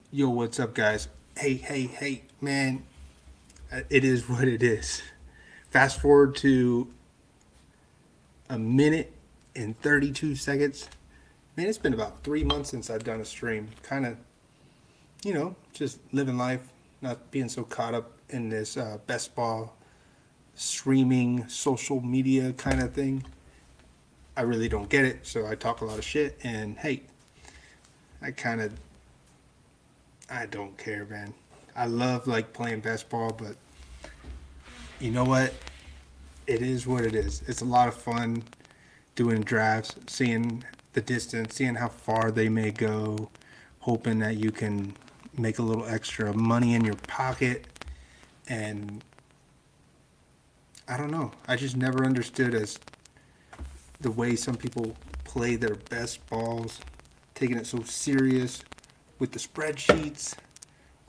Yo, what's up, guys? Hey, man, it is what it is. Fast forward to a minute and 32 seconds. Man, it's been about 3 months since I've done a stream. Kind of, just living life, not being so caught up in this best ball streaming social media kind of thing. I really don't get it, so I talk a lot of shit. And hey, I kind of, I don't care, man. I love like playing best ball, but you know what? It is what it is. It's a lot of fun doing drafts, seeing the distance, seeing how far they may go, hoping that you can make a little extra money in your pocket. And I don't know. I just never understood as the way some people play their best balls, taking it so serious with the spreadsheets,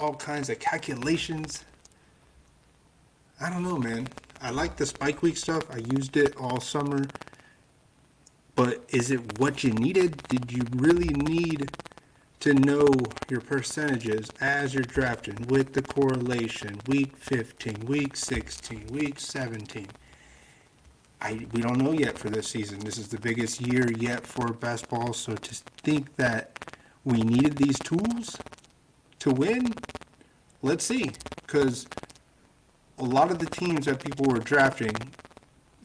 all kinds of calculations. I don't know, man. I like the Spike Week stuff. I used it all summer. But is it what you needed? Did you really need to know your percentages as you're drafting with the correlation week 15, week 16, week 17? We don't know yet for this season. This is the biggest year yet for basketball. So to think that we needed these tools to win, let's see. Because a lot of the teams that people were drafting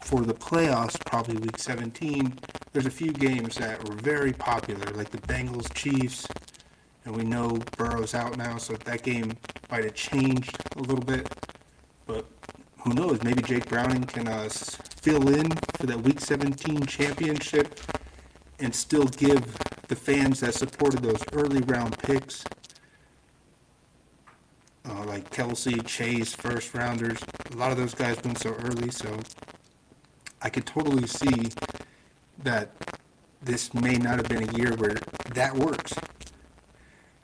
for the playoffs, probably week 17, there's a few games that were very popular, like the Bengals Chiefs, and we know Burrow's out now, so that game might have changed a little bit. But who knows? Maybe Jake Browning can fill in for that week 17 championship and still give the fans that supported those early round picks, like Kelsey, Chase, first rounders. A lot of those guys went so early, so I could totally see that this may not have been a year where that works.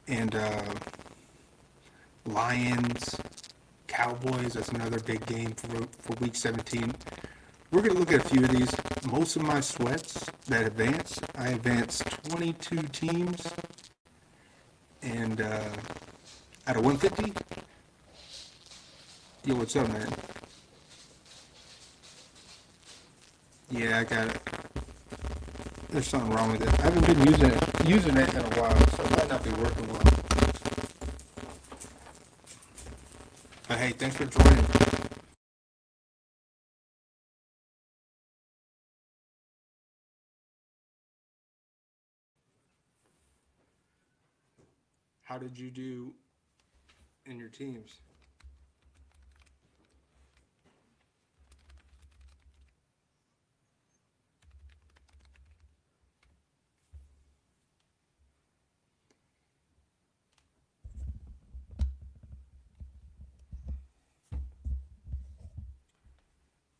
And Lions, Cowboys, that's another big game for week 17. We're going to look at a few of these. Most of my sweats that advance, I advanced 22 teams. And out of 150, yo, what's up, man? Yeah, I got it. There's something wrong with it. I haven't been using it in a while, so it might not be working well. But hey, thanks for joining. How did you do in your teams?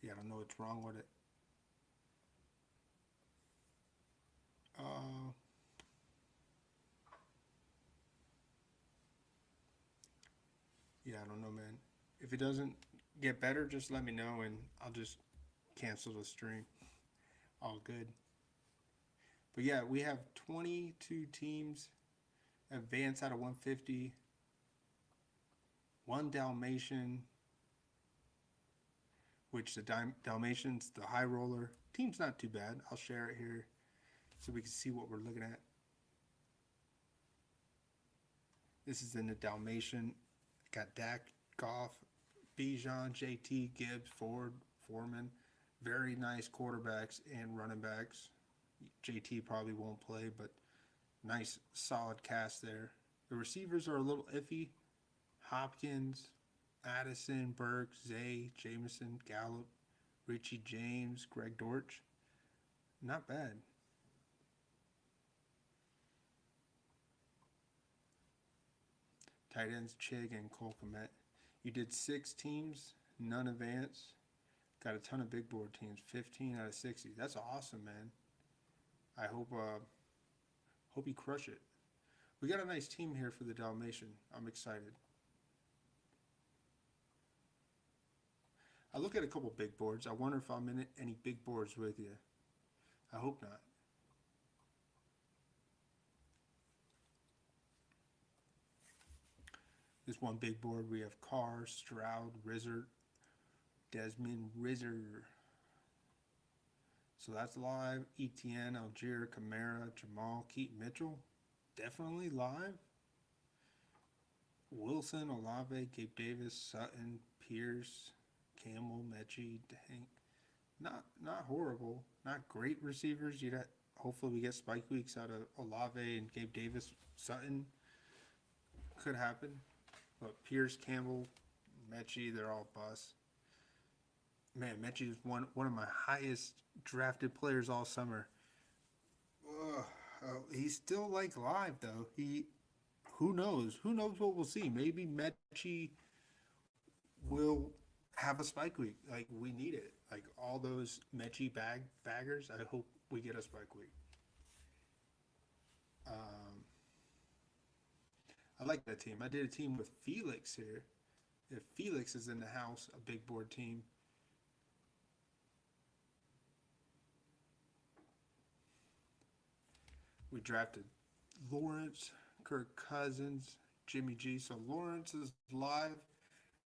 Yeah, I don't know what's wrong with it. Uh, yeah, I don't know, man. If it doesn't get better, just let me know and I'll just cancel the stream. All good. But yeah, we have 22 teams advance out of 150, one Dalmatian, which the Dalmatian's the high roller. Team's not too bad. I'll share it here so we can see what we're looking at. This is in the Dalmatian. Got Dak, Goff, Bijan, JT, Gibbs, Ford, Foreman. Very nice quarterbacks and running backs. JT probably won't play, but nice solid cast there. The receivers are a little iffy. Hopkins, Addison, Burks, Zay, Jameson, Gallup, Richie James, Greg Dortch. Not bad. Tight ends Chig and Cole Komet. You did 6 teams, none advance. Got a ton of big board teams, 15 out of 60. That's awesome, man. I hope you crush it. We got a nice team here for the Dalmatian. I'm excited. I look at a couple big boards. I wonder if I'm in any big boards with you. I hope not. This one big board, we have Carr, Stroud, Rizzer, Desmond Rizzer. So that's live. Etienne, Algier, Kamara, Jamal, Keaton Mitchell. Definitely live. Wilson, Olave, Gabe Davis, Sutton, Pierce, Campbell, Mechie, Hank. Not horrible. Not great receivers. Hopefully we get spike weeks out of Olave and Gabe Davis. Sutton could happen. But Pierce, Campbell, Mechie, they're all busts. Man, Mechie is one of my highest drafted players all summer. He's still like live though. Who knows? Who knows what we'll see? Maybe Mechie will have a spike week. Like we need it. Like all those Mechie baggers. I hope we get a spike week. I like that team. I did a team with Felix here. If Felix is in the house, a big board team. We drafted Lawrence, Kirk Cousins, Jimmy G. So Lawrence is live.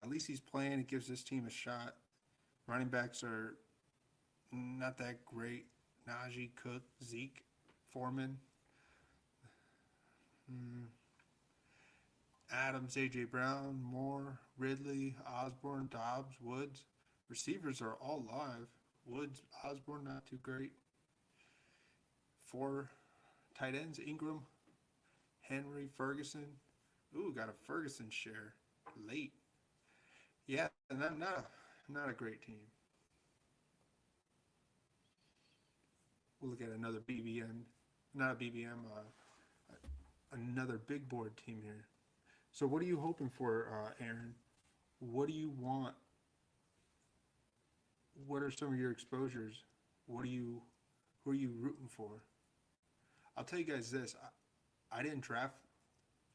At least he's playing. It gives this team a shot. Running backs are not that great. Najee, Cook, Zeke, Foreman, Adams, A.J. Brown, Moore, Ridley, Osborne, Dobbs, Woods. Receivers are all live. Woods, Osborne, not too great. 4 tight ends, Ingram, Henry, Ferguson. Ooh, got a Ferguson share late. Yeah, not a great team. We'll look at another BBM, not a BBM, another big board team here. So what are you hoping for, Aaron? What do you want? What are some of your exposures? Who are you rooting for? I'll tell you guys this: I didn't draft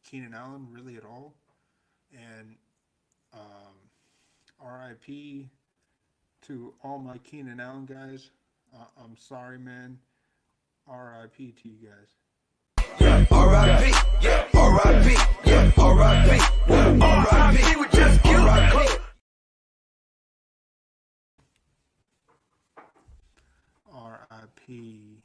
Keenan Allen really at all, and RIP to all my Keenan Allen guys. I'm sorry, man. RIP to you guys. R.I.P. Yeah, R.I.P. Yeah, R.I.P. R.I.P. We just killed R.I.P. RIP.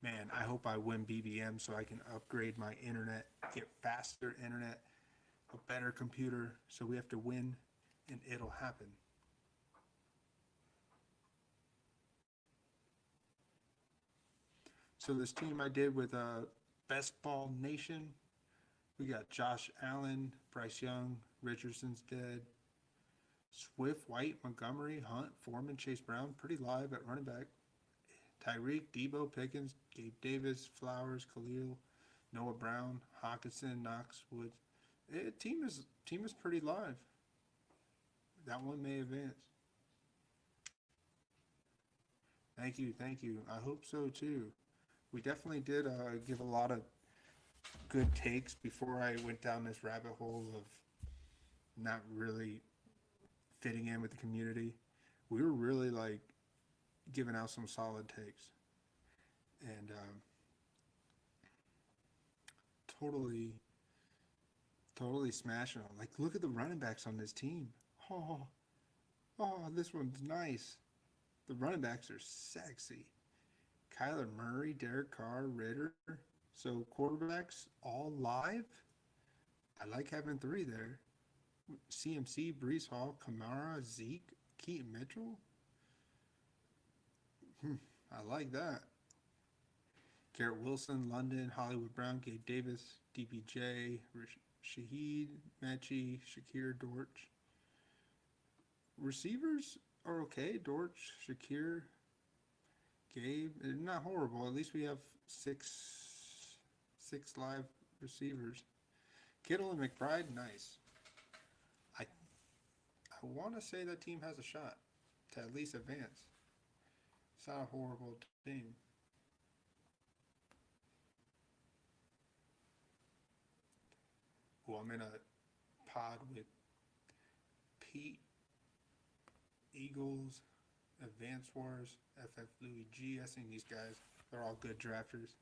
Man, I hope I win BBM so I can upgrade my internet, get faster internet, a better computer. So we have to win, and it'll happen. So this team I did with Best Ball Nation, we got Josh Allen, Bryce Young, Richardson's dead, Swift, White, Montgomery, Hunt, Foreman, Chase Brown, pretty live at running back. Tyreek, Debo, Pickens, Gabe Davis, Flowers, Khalil, Noah Brown, Hawkinson, Knox, Woods. Team is pretty live. That one may advance. Thank you, thank you. I hope so too. We definitely did give a lot of good takes before I went down this rabbit hole of not really fitting in with the community. We were really like giving out some solid takes, and totally, totally smashing them. Like, look at the running backs on this team. Oh, this one's nice. The running backs are sexy. Kyler Murray, Derek Carr, Ritter. So quarterbacks all live. I like having 3 there. CMC, Brees Hall, Kamara, Zeke, Keaton Mitchell. I like that. Garrett Wilson, London, Hollywood Brown, Gabe Davis, DPJ, Shaheed, Mechie, Shakir, Dortch. Receivers are okay. Dortch, Shakir, Gabe. They're not horrible. At least we have six live receivers. Kittle and McBride, nice. I want to say that team has a shot to at least advance. It's not a horrible team. Well, I'm in a pod with Pete, Eagles, Advance Wars, FF Louis G. I think these guys, they're all good drafters.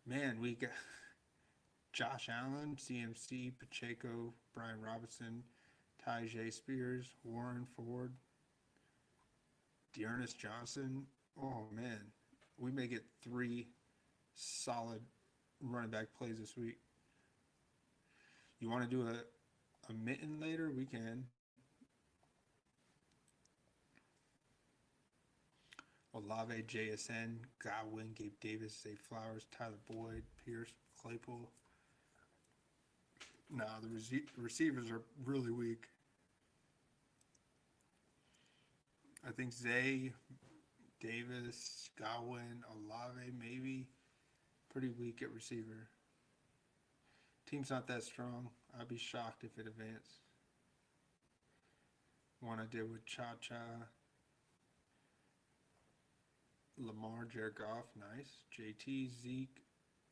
Man, we got Josh Allen, CMC, Pacheco, Brian Robinson, Tyjae Spears, Warren Ford, Dearness Johnson. Oh man, we may get three solid running back plays this week. You want to do a mitten later? We can. Olave, JSN, Godwin, Gabe Davis, Zay Flowers, Tyler Boyd, Pierce, Claypool. Nah, the receivers are really weak. I think Zay, Davis, Godwin, Olave, maybe. Pretty weak at receiver. Team's not that strong. I'd be shocked if it advanced. One I did with Cha Cha, Lamar, Jared Goff, nice. JT, Zeke,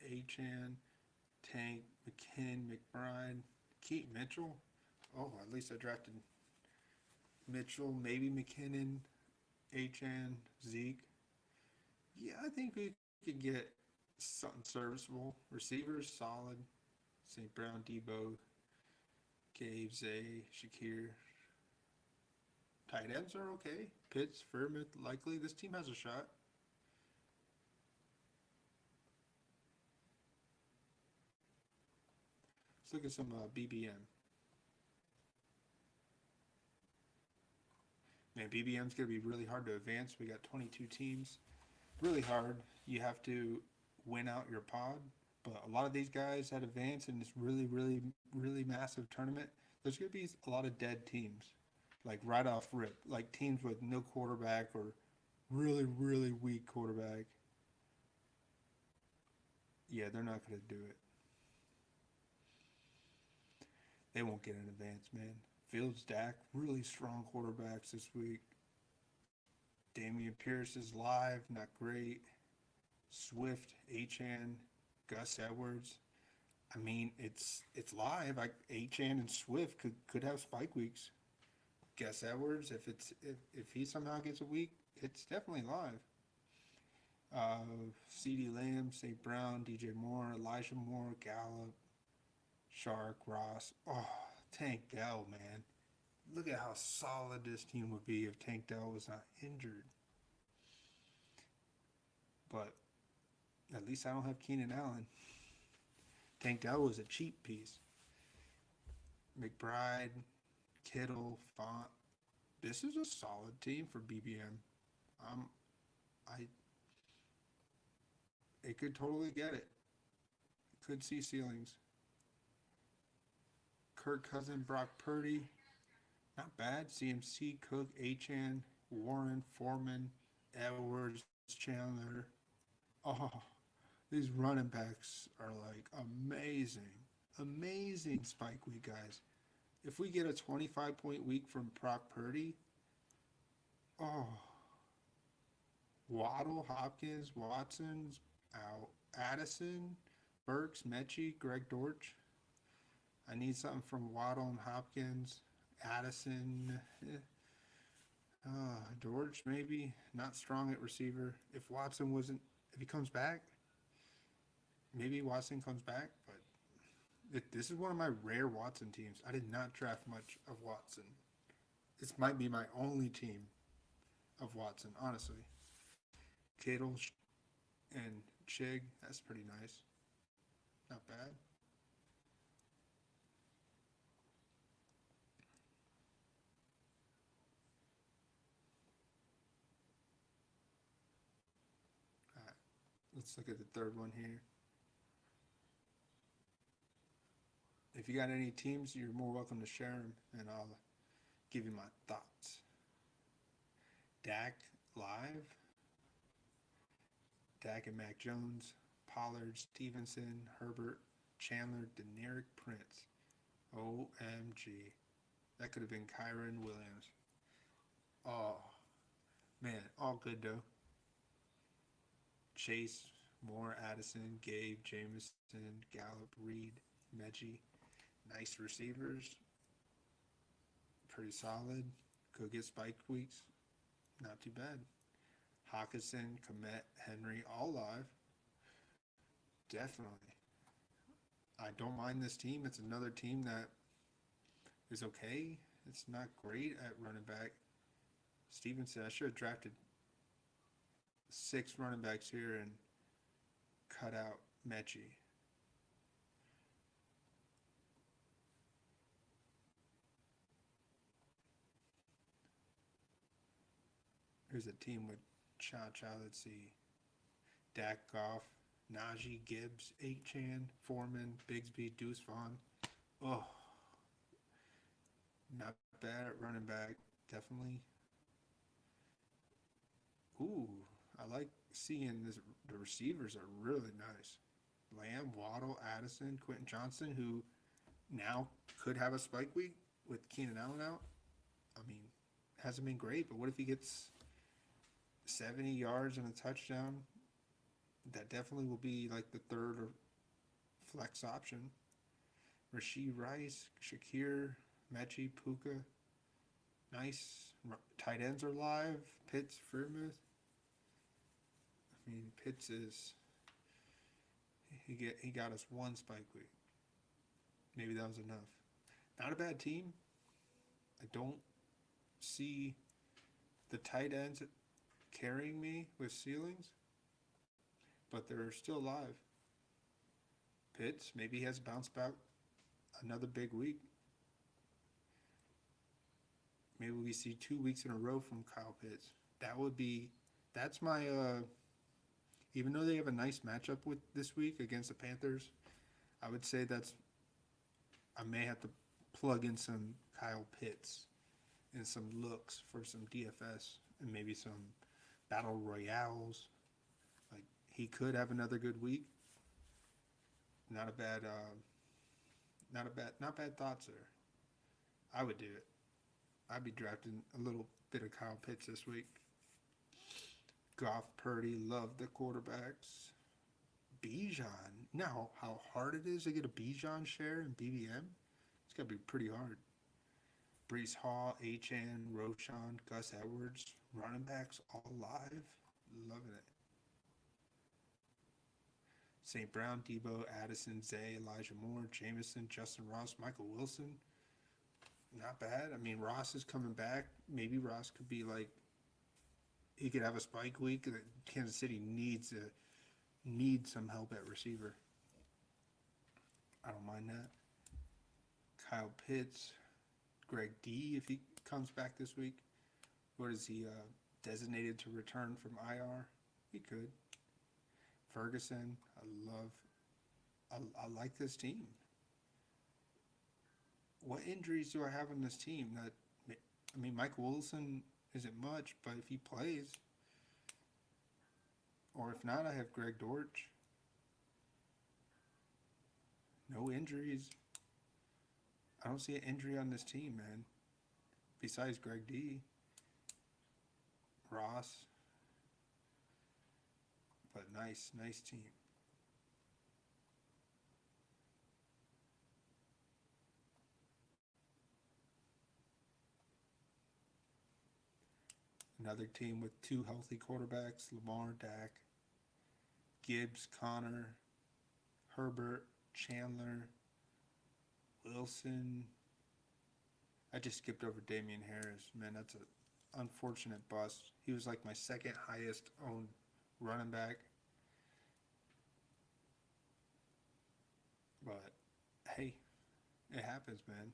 Achan, Tank, McKinnon, McBride, Keaton Mitchell. Oh, at least I drafted Mitchell, maybe McKinnon, Achan, Zeke. Yeah, I think we could get something serviceable. Receivers, solid. St. Brown, Debo, Gabe, Zay, Shakir. Tight ends are okay. Pitts, Furman, likely. This team has a shot. Let's look at some BBM. Man, BBM's going to be really hard to advance. We got 22 teams. Really hard. You have to win out your pod. But a lot of these guys that advance in this really, really, really massive tournament, there's going to be a lot of dead teams. Like right off rip. Like teams with no quarterback or really, really weak quarterback. Yeah, they're not going to do it. They won't get an advance, man. Fields, Dak, really strong quarterbacks this week. Damian Pierce is live, not great. Swift, Achan, Gus Edwards. I mean, it's live. Achan and Swift could have spike weeks. Gus Edwards, if he somehow gets a week, it's definitely live. C.D. Lamb, St. Brown, DJ Moore, Elijah Moore, Gallup, Shark, Ross. Oh, Tank Dell, man. Look at how solid this team would be if Tank Dell was not injured. But at least I don't have Keenan Allen. Tank Dell was a cheap piece. McBride, Kittle, Font. This is a solid team for BBM. I it could totally get it. Could see ceilings. Kirk Cousin, Brock Purdy, not bad. CMC, Cook, Achan, Warren, Foreman, Edwards, Chandler. Oh, these running backs are like amazing. Amazing spike week, guys. If we get a 25-point week from Brock Purdy, oh, Waddle, Hopkins, Watson's out. Addison, Burks, Mechie, Greg Dortch. I need something from Waddle and Hopkins. Addison, Dortch maybe. Not strong at receiver. If he comes back, maybe Watson comes back. But this is one of my rare Watson teams. I did not draft much of Watson. This might be my only team of Watson, honestly. Kittle and Chig, that's pretty nice. Not bad. All right, let's look at the third one here. If you got any teams, you're more welcome to share them, and I'll give you my thoughts. Dak live. Dak and Mac Jones, Pollard, Stevenson, Herbert, Chandler, Deneric Prince. OMG. That could have been Kyron Williams. Oh, man, all good though. Chase, Moore, Addison, Gabe, Jameson, Gallup, Reed, Mechie. Nice receivers. Pretty solid. Could get spike weeks. Not too bad. Hawkinson, Komet, Henry, all live. Definitely. I don't mind this team. It's another team that is okay. It's not great at running back. Stevenson, I should have drafted 6 running backs here and cut out Mechie. Here's a team with Cha. Let's see. Dak Goff, Najee, Gibbs, Achan, Foreman, Bigsby, Deuce Vaughn. Oh, not bad at running back. Definitely. Ooh, I like seeing this. The receivers are really nice. Lamb, Waddle, Addison, Quentin Johnson, who now could have a spike week with Keenan Allen out. I mean, hasn't been great, but what if he gets 70 yards and a touchdown? That definitely will be like the third or flex option. Rasheed Rice, Shakir, Mechie, Puka. Nice. Tight ends are live. Pitts, Freiermuth. I mean, Pitts is he got us 1 spike week. Maybe that was enough. Not a bad team. I don't see the tight ends carrying me with ceilings, but they're still alive. Pitts, maybe he has bounced back another big week. Maybe we see 2 weeks in a row from Kyle Pitts. That's my, even though they have a nice matchup with this week against the Panthers, I would say I may have to plug in some Kyle Pitts and some looks for some DFS and maybe some battle royales. Like, he could have another good week. Not bad thoughts there. I would do it. I'd be drafting a little bit of Kyle Pitts this week. Goff, Purdy, love the quarterbacks. Bijan. Now, how hard it is to get a Bijan share in BBM? It's got to be pretty hard. Brees Hall, Achan, Roshan, Gus Edwards, running backs all live. Loving it. St. Brown, Debo, Addison, Zay, Elijah Moore, Jameson, Justin Ross, Michael Wilson. Not bad. I mean, Ross is coming back. Maybe Ross could be like, he could have a spike week. Kansas City needs some help at receiver. I don't mind that. Kyle Pitts, Greg D, if he comes back this week. What is he designated to return from IR? He could. Ferguson, I like this team. What injuries do I have on this team? I mean, Mike Wilson isn't much, but if he plays, or if not, I have Greg Dortch. No injuries. I don't see an injury on this team, man. Besides Greg D. Ross. But nice team. Another team with 2 healthy quarterbacks, Lamar, Dak, Gibbs, Connor, Herbert, Chandler, Wilson. I just skipped over Damian Harris. Man, that's an unfortunate bust. He was like my second highest owned running back. But hey, it happens, man.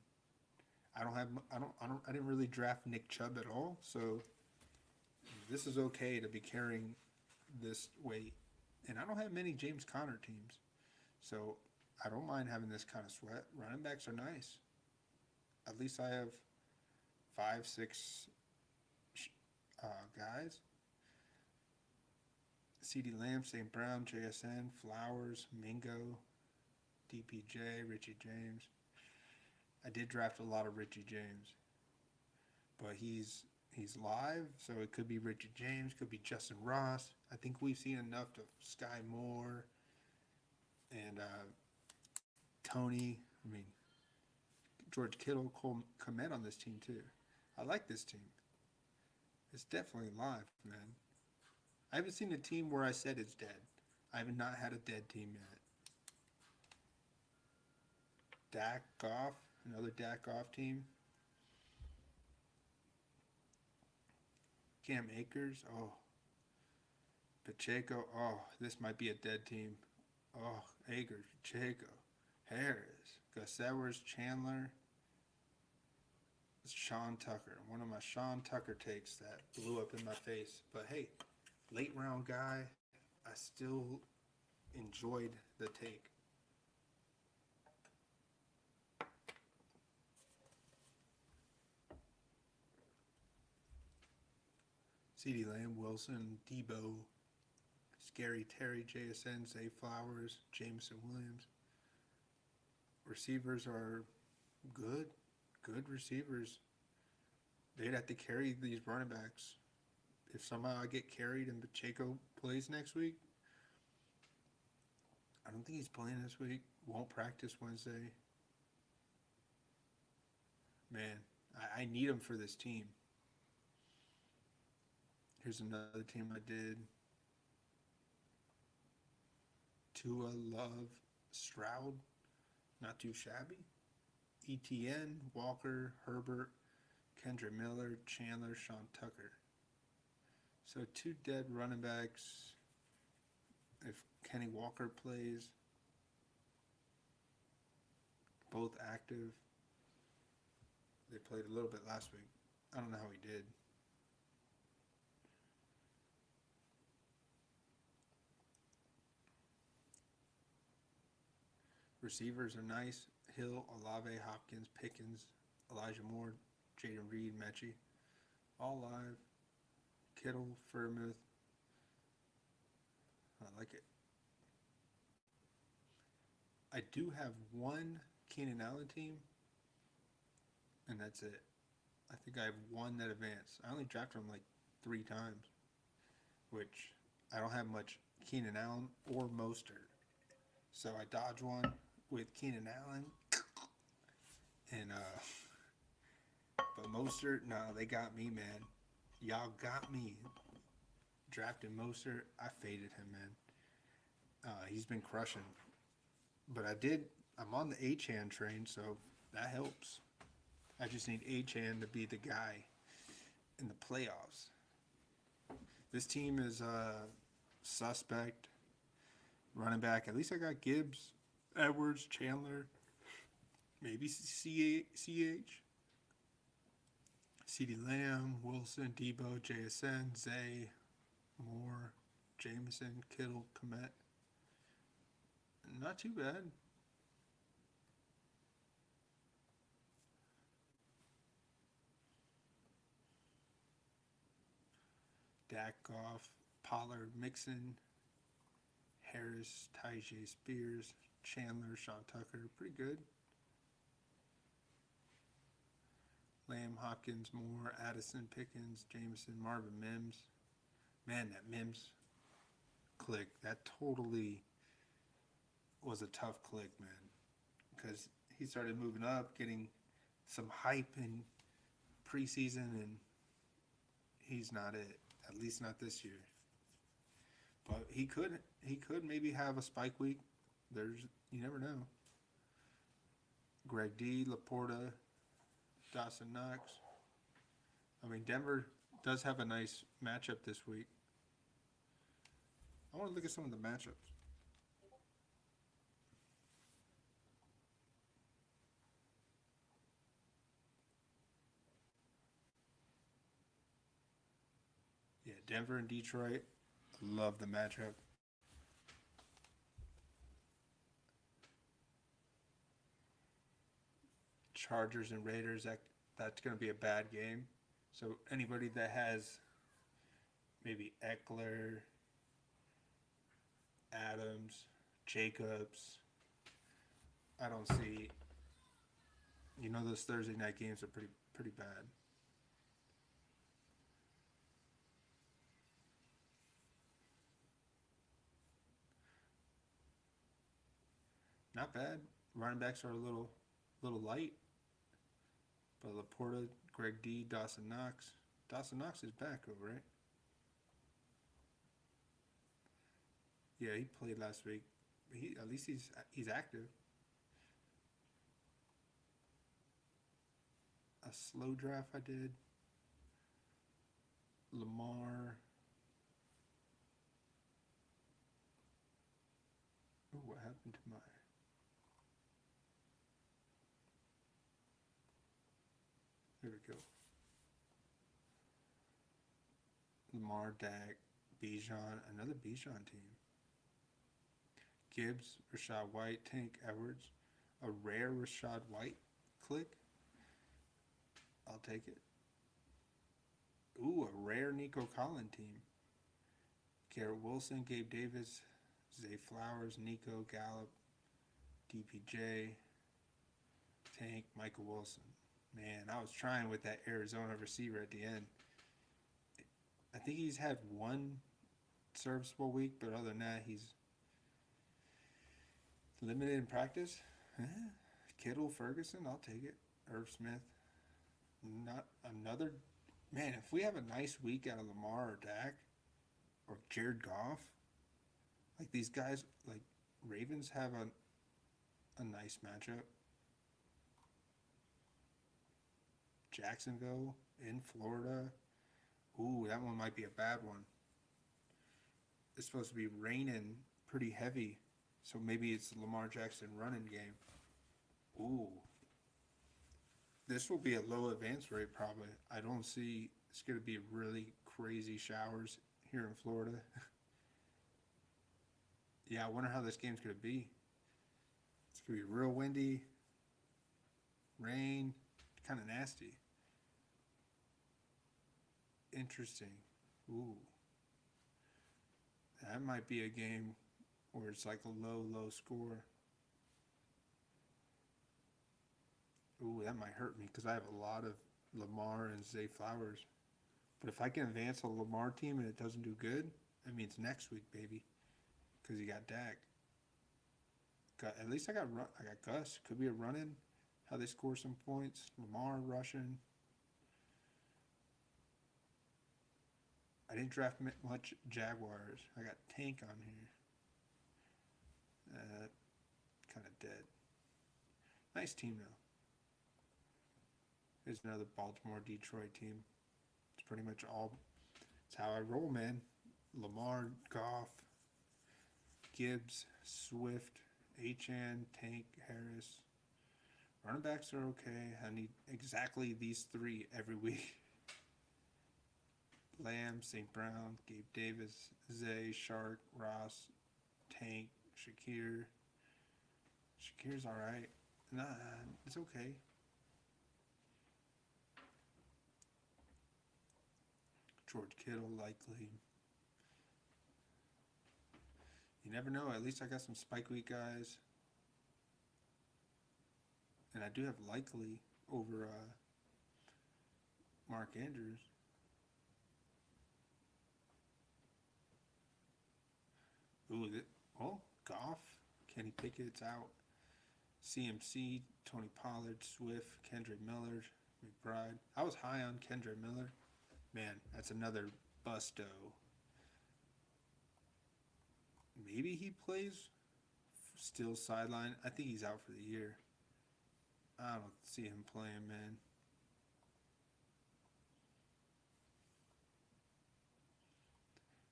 I didn't really draft Nick Chubb at all, so this is okay to be carrying this weight. And I don't have many James Conner teams, so I don't mind having this kind of sweat. Running backs are nice. At least I have 5, 6 guys. CeeDee Lamb, St. Brown, JSN, Flowers, Mingo, DPJ, Richie James. I did draft a lot of Richie James, but he's live, so it could be Richie James, could be Justin Ross. I think we've seen enough to Sky Moore and Tony. I mean, George Kittle, Cole Kmet on this team too. I like this team. It's definitely live, man. I haven't seen a team where I said it's dead. I have not had a dead team yet. Dak Goff, another Dak Goff team. Cam Akers, oh. Pacheco, oh, this might be a dead team. Oh, Akers, Pacheco, Harris, Gus Edwards, Chandler, Sean Tucker. One of my Sean Tucker takes that blew up in my face. But hey, late round guy, I still enjoyed the take. CeeDee Lamb, Wilson, Debo, Scary Terry, JSN, Zay Flowers, Jameson Williams. Receivers are good. Good receivers. They'd have to carry these running backs. If somehow I get carried and Pacheco plays next week, I don't think he's playing this week. Won't practice Wednesday. Man, I need him for this team. Here's another team I did. Tua, Love, Stroud. Not too shabby. ETN, Walker, Herbert, Kendra Miller, Chandler, Sean Tucker. So 2 dead running backs. If Kenny Walker plays, both active. They played a little bit last week. I don't know how he did. Receivers are nice. Hill, Olave, Hopkins, Pickens, Elijah Moore, Jaden Reed, Mechie. All live. Kittle, Furmuth. I like it. I do have one Keenan Allen team, and that's it. I think I have one that advanced. I only drafted him like 3 times, which I don't have much Keenan Allen or Mostert. So I dodged one with Keenan Allen, and but Mostert, no, they got me, man. Y'all got me. Drafting Mostert, I faded him, man. He's been crushing. But I'm on the Achane train, so that helps. I just need Achane to be the guy in the playoffs. This team is suspect. Running back, at least I got Gibbs, Edwards, Chandler, maybe CH. CeeDee Lamb, Wilson, Debo, JSN, Zay, Moore, Jameson, Kittle, Komet. Not too bad. Dak Goff, Pollard, Mixon, Harris, Tyjae Spears, Chandler, Sean Tucker. Pretty good. Lamb, Hopkins, Moore, Addison, Pickens, Jameson, Marvin Mims. Man, that Mims click, that totally was a tough click, man. Because he started moving up, getting some hype in preseason, and he's not it. At least not this year. But he could maybe have a spike week. You never know. Greg D, Laporta, Dawson Knox. I mean, Denver does have a nice matchup this week. I want to look at some of the matchups. Yeah, Denver and Detroit. Love the matchup. Chargers and Raiders, that's going to be a bad game. So anybody that has maybe Eckler, Adams, Jacobs, I don't see. Those Thursday night games are pretty bad. Not bad. Running backs are a little light. But Laporta, Greg D, Dawson Knox. Dawson Knox is back, over, right? Yeah, he played last week. At least he's active. a slow draft I did. Lamar. Oh, what happened to my... There we go. Lamar, Dak, Bijan, another Bijan team. Gibbs, Rashad White, Tank Edwards. A rare Rashad White click. I'll take it. Ooh, a rare Nico Collin team. Garrett Wilson, Gabe Davis, Zay Flowers, Nico, Gallup, DPJ, Tank, Michael Wilson. Man, I was trying with that Arizona receiver at the end. I think he's had one serviceable week, but other than that, he's limited in practice. Kittle, Ferguson, I'll take it. Irv Smith. Not another. Man, if we have a nice week out of Lamar or Dak or Jared Goff, like these guys, like Ravens have a nice matchup. Jacksonville in Florida. Ooh, that one might be a bad one. It's supposed to be raining pretty heavy, so maybe it's the Lamar Jackson running game. Ooh. This will be a low advance rate probably. I don't see it's going to be really crazy showers here in Florida. Yeah, I wonder how this game's going to be. It's going to be real windy, rain, kind of nasty. Interesting. Ooh. That might be a game where it's like a low score. Ooh, that might hurt me because I have a lot of Lamar and Zay Flowers. But if I can advance a Lamar team and it doesn't do good, that means next week, baby. Because you got Dak. At least I got Gus. Could be a run-in. How they score some points. Lamar rushing. I didn't draft much Jaguars. I got Tank on here. Kind of dead. Nice team, though. Here's another Baltimore-Detroit team. It's pretty much all... It's how I roll, man. Lamar, Goff, Gibbs, Swift, Achane, Tank, Harris. Running backs are okay. I need exactly these three every week. Lamb, St. Brown, Gabe Davis, Zay, Shark, Ross, Tank, Shakir. Shakir's alright. Nah, it's okay. George Kittle, likely. You never know. At least I got some Spike Week guys. And I do have likely over Mark Andrews. Ooh, Goff, Kenny Pickett's out. CMC, Tony Pollard, Swift, Kendrick Miller, McBride. I was high on Kendrick Miller. Man, that's another busto. Maybe he plays still sideline. I think he's out for the year. I don't see him playing, man.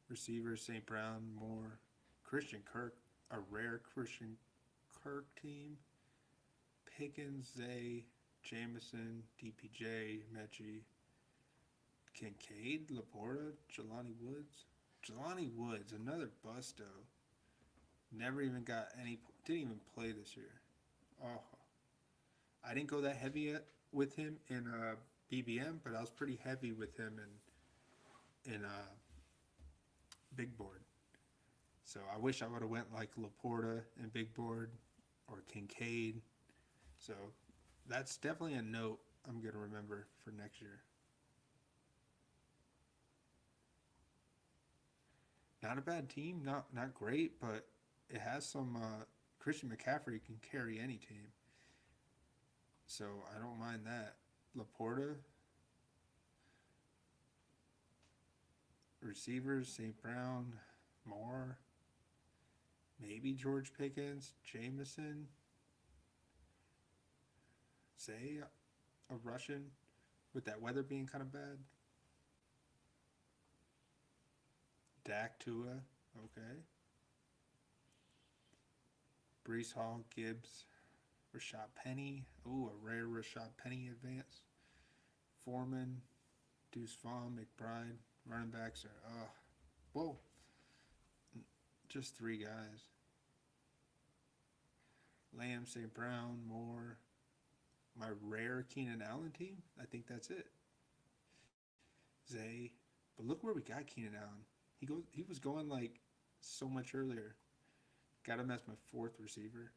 Receiver, St. Brown, Moore. Christian Kirk, a rare Christian Kirk team. Pickens, Zay, Jameson, DPJ, Mechie, Kincaid, Laporta, Jelani Woods. Jelani Woods, another busto. Never even got any, didn't even play this year. Oh, I didn't go that heavy with him in BBM, but I was pretty heavy with him in Big Board. So I wish I would have went like Laporta in Big Board or Kincaid. So that's definitely a note I'm going to remember for next year. Not a bad team, not great, but it has some Christian McCaffrey can carry any team. So I don't mind that. Laporta, receivers, St. Brown, Moore, maybe George Pickens, Jameson, say a Russian. with that weather being kind of bad. Dak, Tua, okay. Brees Hall, Gibbs, Rashad Penny. Ooh, a rare Rashad Penny advance. Foreman, Deuce Vaughn, McBride. Running backs are, whoa. Just 3 guys. Lamb, St. Brown, Moore. My rare Keenan Allen team, I think that's it. Zay. But look where we got Keenan Allen. He was going like so much earlier. Got him as my 4th receiver.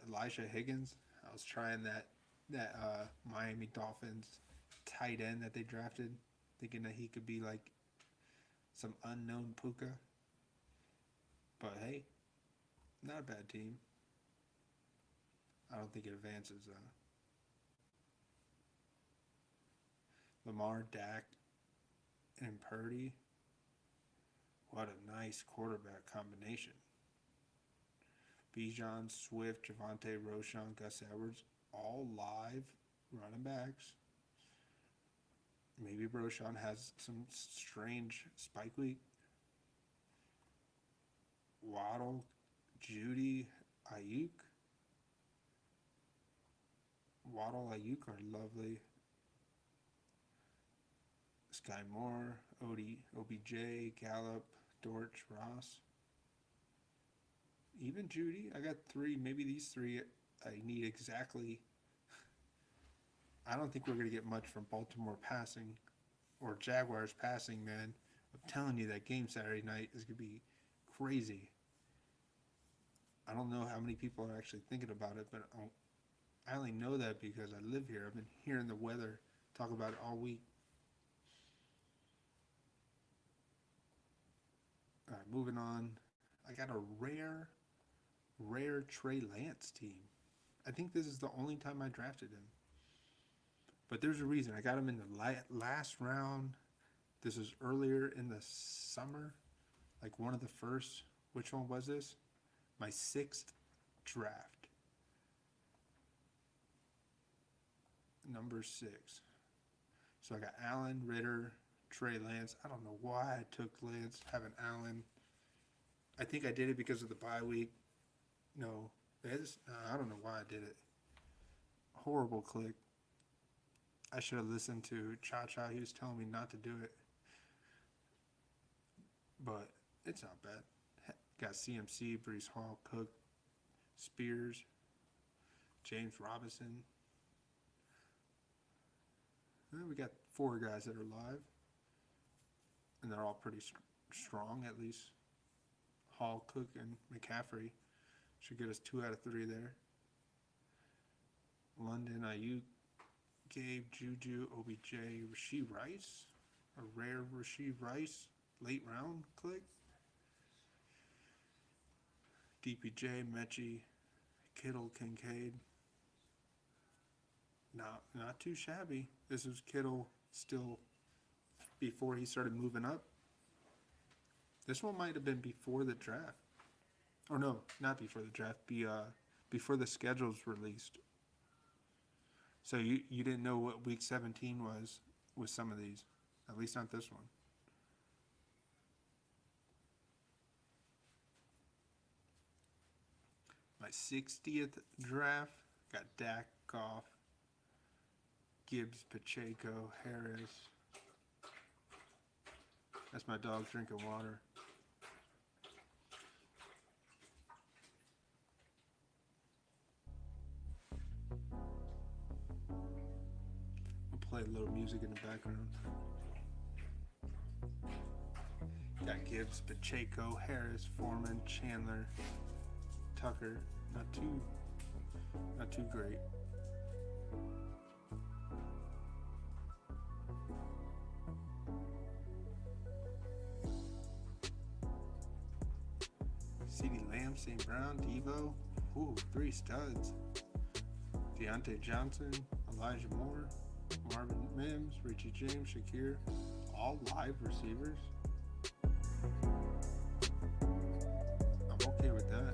Elijah Higgins. I was trying that Miami Dolphins tight end that they drafted, thinking that he could be like some unknown Puka. But hey, not a bad team. I don't think it advances though. Lamar, Dak, and Purdy. What a nice quarterback combination. Bijan, Swift, Javonte, Roschon, Gus Edwards, all live running backs. Maybe Roschon has some strange spike week. Waddle, Judy, Ayuk. Waddle, Ayuk are lovely. Sky Moore, OBJ, Gallup, Dortch, Ross. Even Judy. I got 3. Maybe these 3 I need exactly. I don't think we're going to get much from Baltimore passing or Jaguars passing, man. I'm telling you, that game Saturday night is going to be crazy. I don't know how many people are actually thinking about it, but I only know that because I live here. I've been hearing the weather talk about it all week. All right, moving on. I got a rare Trey Lance team. I think this is the only time I drafted him. But there's a reason. I got him in the last round. This is earlier in the summer. Like one of the first. Which one was this? My 6th draft. Number 6. So I got Allen, Ritter, Trey Lance. I don't know why I took Lance, having Allen. I think I did it because of the bye week. No, I don't know why I did it. Horrible click. I should have listened to Cha. He was telling me not to do it. But it's not bad. Got CMC, Brees Hall, Cook, Spears, James Robinson. We got 4 guys that are live. And they're all pretty strong, at least. Hall, Cook, and McCaffrey should get us 2 out of 3 there. London, Ayuk, Gabe, Juju, OBJ, Rashee Rice. A rare Rashee Rice late round click. DPJ, Mechie, Kittle, Kincaid. Not too shabby. This was Kittle still before he started moving up. This one might have been before the draft. Or no, not before the draft. Before the schedule's released. So you didn't know what week 17 was with some of these. At least not this one. My 60th draft. Got Dak, Goff, Gibbs, Pacheco, Harris. That's my dog drinking water. I'll play a little music in the background. Got Gibbs, Pacheco, Harris, Foreman, Chandler, Tucker. Not too great. CeeDee Lamb, St. Brown, Devo. Ooh, 3 studs. Deontay Johnson, Elijah Moore, Marvin Mims, Richie James, Shakir. All live receivers. I'm okay with that.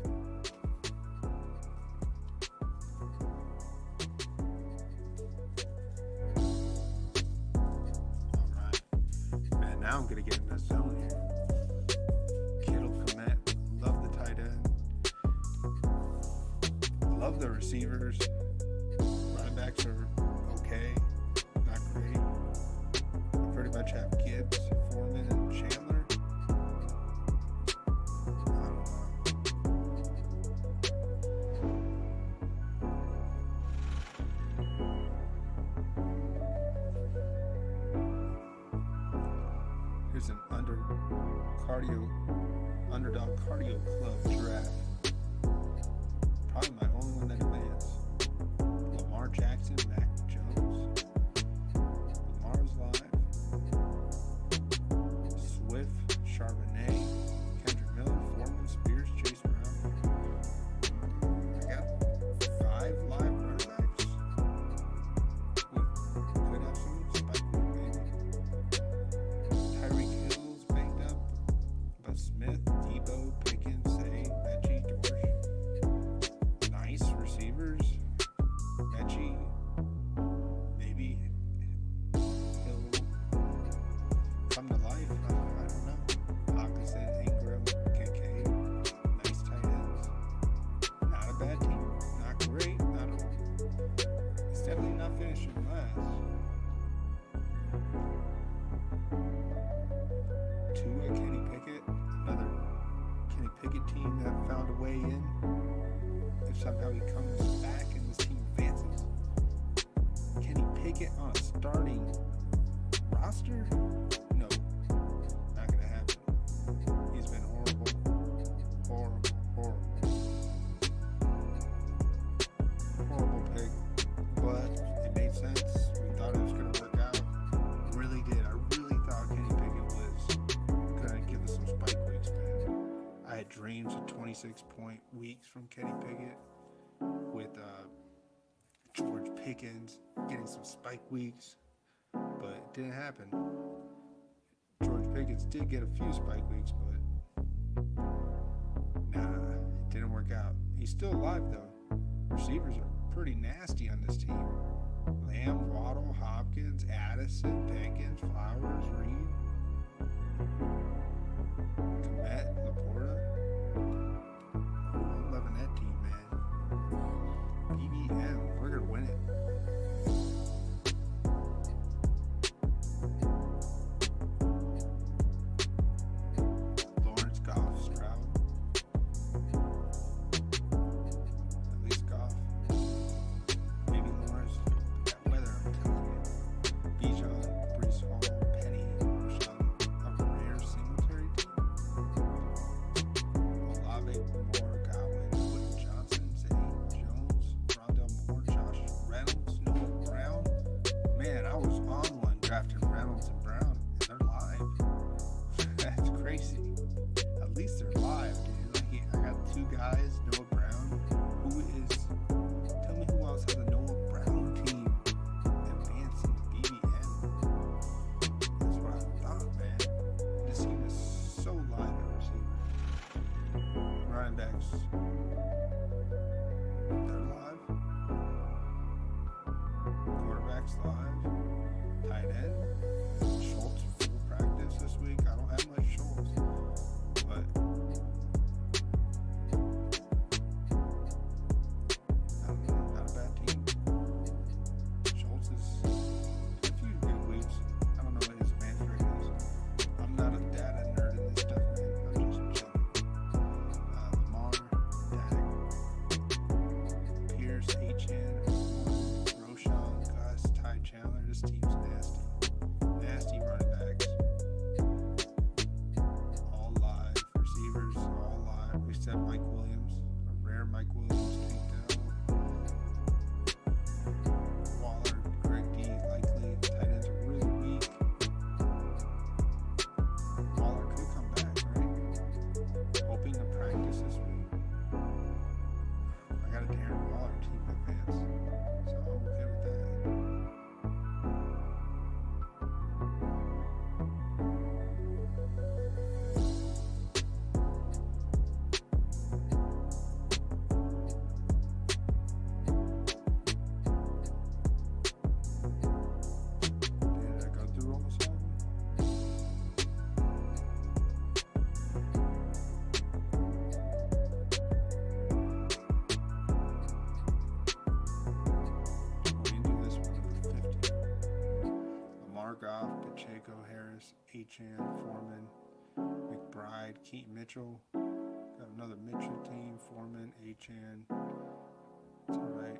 Underdog Cardio Club draft. Probably my only one that advanced. Lamar Jackson, Mac Jones. Lamar's live. Swift, Charbonnet, Kendrick Miller, Foreman, Spears, Chase Brown. I got 5 live running backs. Could have some spike week maybe. Tyreek Hill's banged up, but Smith, Debo, Pickens, Say, Mechie, Dorsch. Nice receivers. Mechie, maybe he'll come to life. I don't know. Hawkinson, Ingram, Kincaid, nice tight ends. Not a bad team. Not great. It's definitely not finishing last. Tua, Kenny Pickett, another Kenny Pickett team that found a way in. If somehow he comes back and this team advances. Kenny Pickett on a starting roster? No, not gonna happen. He's been horrible. Horrible pick, but it made sense. We thought it was gonna work out. Really did. I really thought Kenny Pickett was gonna give us some spike weeks, man. I had dreams of 26-point weeks from Kenny Pickett with George Pickens getting some spike weeks, but it didn't happen. George Pickens did get a few spike weeks, but nah, it didn't work out. He's still alive though. Receivers are pretty nasty on this team. Lamb, Waddle, Hopkins, Addison, Pickens, Flowers, Reed, Komet, Laporta. I'm loving that team, man. BBM, we're gonna win it. Lawrence, Goff, Stroud. At least Goff. Maybe Lawrence. That weather, I'm telling you. Bijan, Brees Hall, Penny, Rochelle, a rare Singletary team. Olave, Moore, Godwin, William Johnson, Zay, Jones, Rondell Moore, Josh Reynolds, Noah Brown. Man, I was on one drafting Reynolds and Brown, and they're live. That's crazy. At least they're live, dude. Like, I got 2 guys, Noah Brown. Tell me who else has a Noah Brown team advancing BBM? That's what I thought, man. This team is so live at receiver. Running backs, they're live. Quarterbacks live. Tight end. Schultz full practice this week. I don't have much Schultz, but not a bad team. Schultz is a few good weeks. I don't know what his advance rate is. I'm not a data nerd in this stuff, man. I'm just chilling. Lamar, Dak, Pierce, Achane, Roshan, Gus, Ty Chandler. This team's nasty. Nasty running backs. All live. Receivers, all live. Except Mike Williams. A rare Mike Williams. Waller, Greg D, likely. Tight ends are really weak. Waller could come back, right? Hoping to practice this week. I got a Darren Waller team advance, so I'm okay with that. Did I go through almost all of them? We can do this one, number 50. Lamar Goff, Pacheco, Harris, Achane, Foreman, McBride, Keaton Mitchell. Got another Mitchell team, Foreman, Achane. It's alright.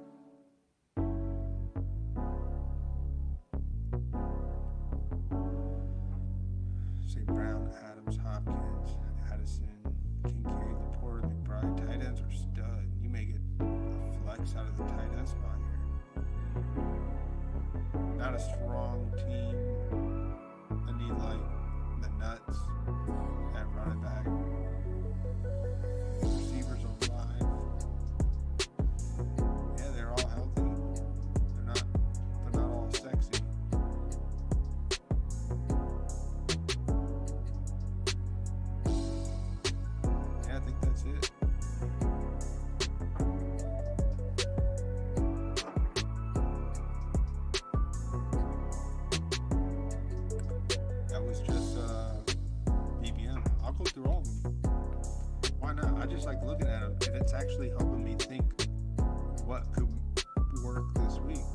St. Brown, Adams, Hopkins, Addison, Kincaid, Laporte, McBride. Tight ends are stud. You may get a flex out of the tight end spot here. Not a strong team. I need like the nuts at running back. Receivers on live. Yeah, they're all healthy. They're not all sexy. Yeah, I think that's it. That was just BBM. I'll go through all of them. Why not? I just like looking at them, and it's actually helping me think what could work this week.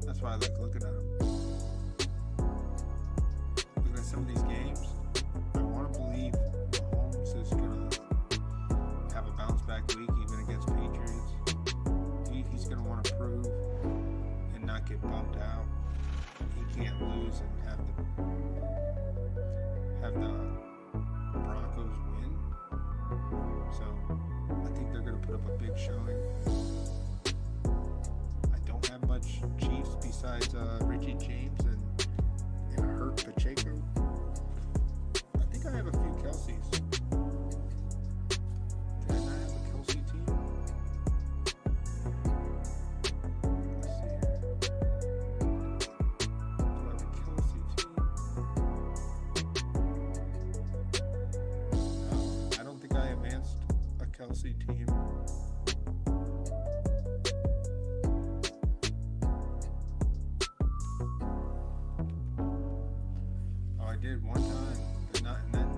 That's why I like looking at them. Looking at some of these games, I want to believe Mahomes is gonna have a bounce back week even against Patriots. He's gonna want to prove and not get bumped out. He can't lose and have the Broncos win. So I think they're gonna put up a big showing. I don't have much Chiefs besides Richie James and a hurt Pacheco. I think I have a few Kelseys. Did I not have a Kelsey team? Let's see here. Do I have a Kelsey team? No, I don't think I advanced a Kelsey team. Oh, I did one time, but not in that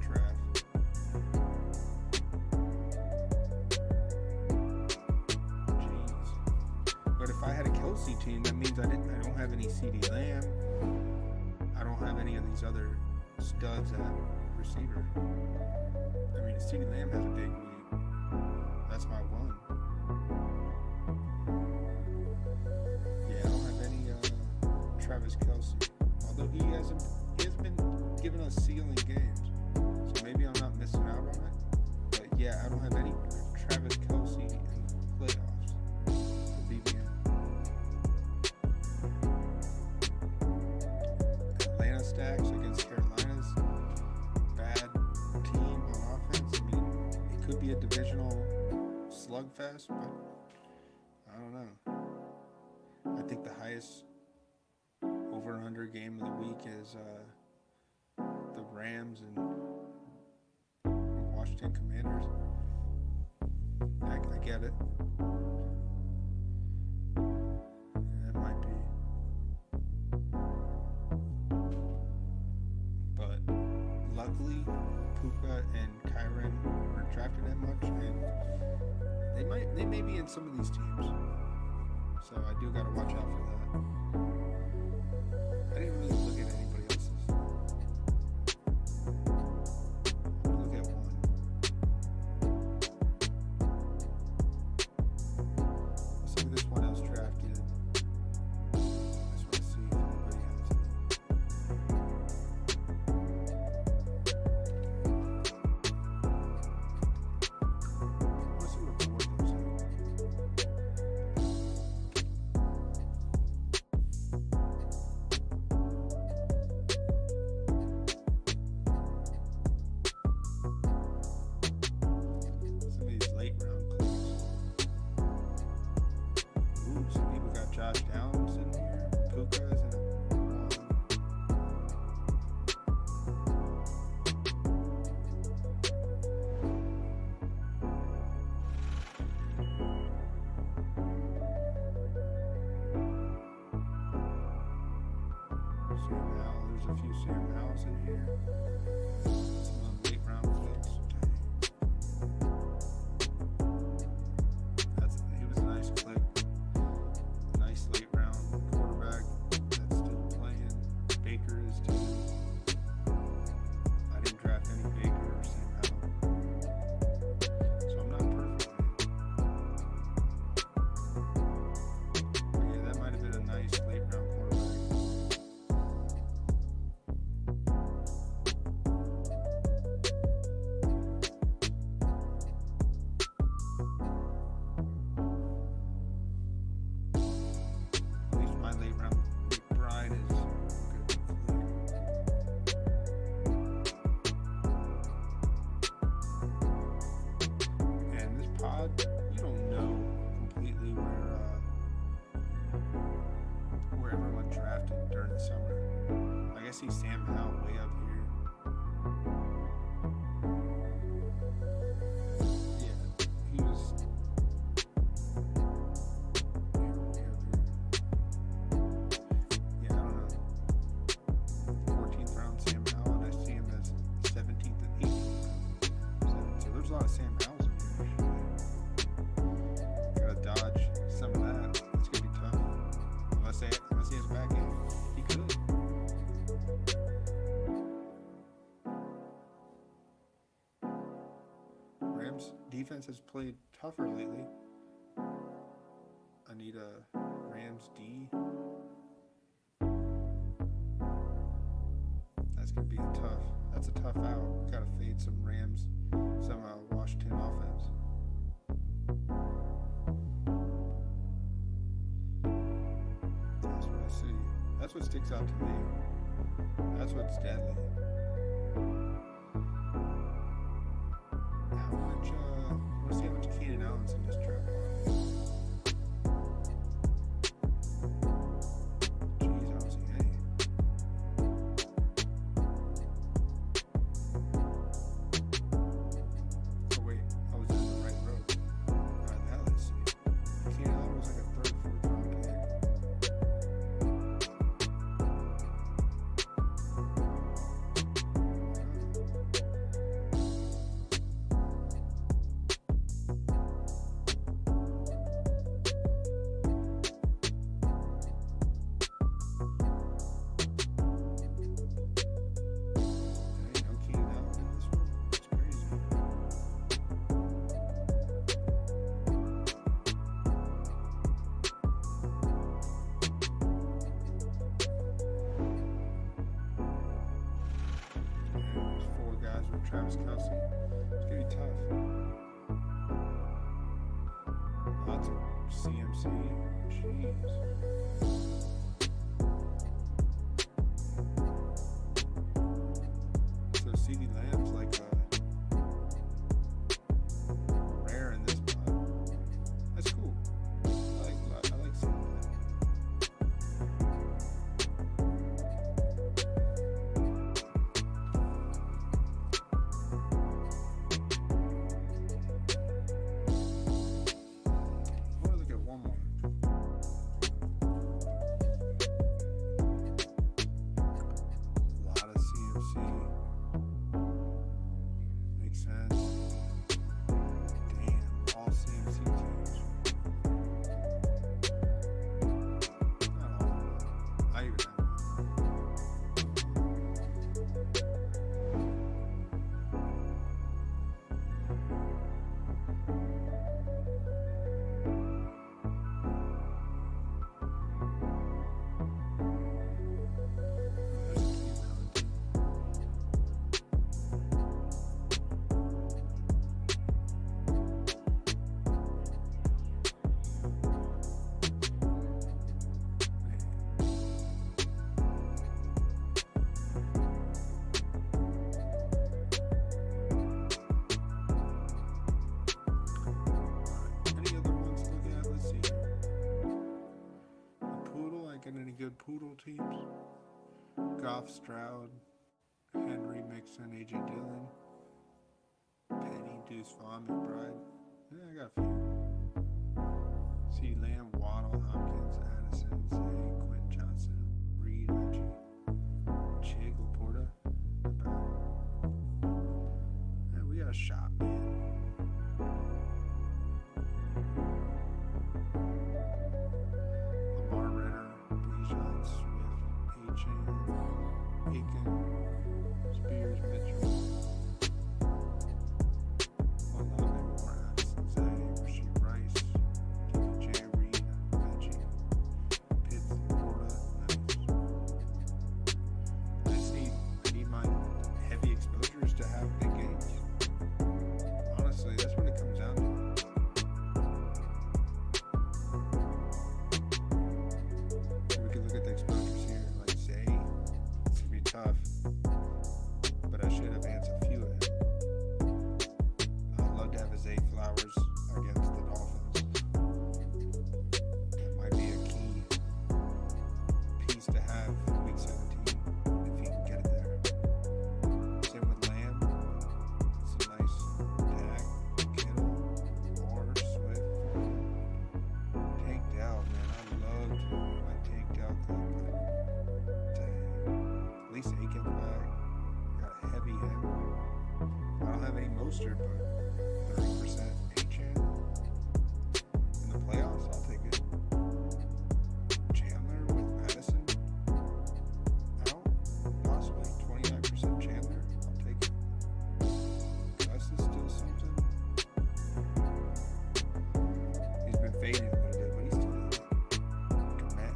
draft. Jeez. But if I had a Kelsey team, that means I don't have any CD Lamb. I don't have any of these other studs at receiver. I mean, CD Lamb has a big week. That's my one. Yeah, I don't have any Travis Kelce. Although he hasn't been giving us ceiling games. So maybe I'm not missing out on it. But yeah, I don't have any Travis Kelce in playoffs for BBM. Atlanta stacks against Carolina's bad team on offense. I mean, it could be a divisional slugfest, but I don't know. I think the highest over and under game of the week is the Rams and Washington Commanders. I get it. That might be. But luckily, Puka and Kyron aren't drafted that much, and they may be in some of these teams. So I do gotta watch out for that. I didn't really look at anybody else's. I'm gonna look at one. Let's see who this one else drafted. I just want to see if anybody has it. Let's see what board those are. Some of these late round picks. Ooh, some people got Josh Downs in here. Puka's in one. Sam Howell, there's a few Sam Howells in here. Some of the late round picks. He was a nice click. Nice late round quarterback that's still playing. Baker is too. I didn't draft any Baker or Sam Howell. So I'm not perfect. But yeah, that might have been a nice late round quarterback. got drafted during the summer. I see Sam Howell way up here. Yeah, he was. Way up here. Yeah, I don't know. 14th round Sam Howell, and I see him as 17th and 18th. So there's a lot of Sam Howells in here. Gotta dodge some of that. It's gonna be tough. Unless he has a back end, he could. Rams defense has played tougher lately. I need a Rams D. That's gonna be that's a tough out. Gotta fade some Rams, some Washington offense. That's what I see. That's what sticks out to me. That's what's deadly. How much? I want to see how much Keenan Allen's in this draft. Jeez, I don't see any. Oh wait, I was in the right road. Alright, now let's see. Keenan Allen was like a third, fourth round pick. Travis Kelsey. It's gonna be tough. Lots of CMC. Jeez. So CD Lamb's like rare in this pod. That's cool. I like seeing that. Any good Poodle teams? Goff, Stroud, Henry, Mixon, AJ Dillon, Penny, Deuce Vaughn, McBride. Yeah, I got a few. C. Lamb, Waddle, Hopkins, Addison, Zay, Quentin Johnson, Reed, Reggie, Chig, Laporta. Not bad. Yeah, we got a shot, man. Spears, Mitchell, Olave, Morris, Zay, Rasheed Rice, J. Reed, Reggie, Pitts, Florida. Nice. I need my heavy exposures to have big games. Honestly, that's what it comes down to. We can look at the exposures here, like Zay. Tough, but I should have Mostert, but 30% Achane in the playoffs. I'll take it. Chandler with Madison out, possibly 29% Chandler. I'll take it. Gus is still something. He's been fading a little bit, but he's still there. Komet,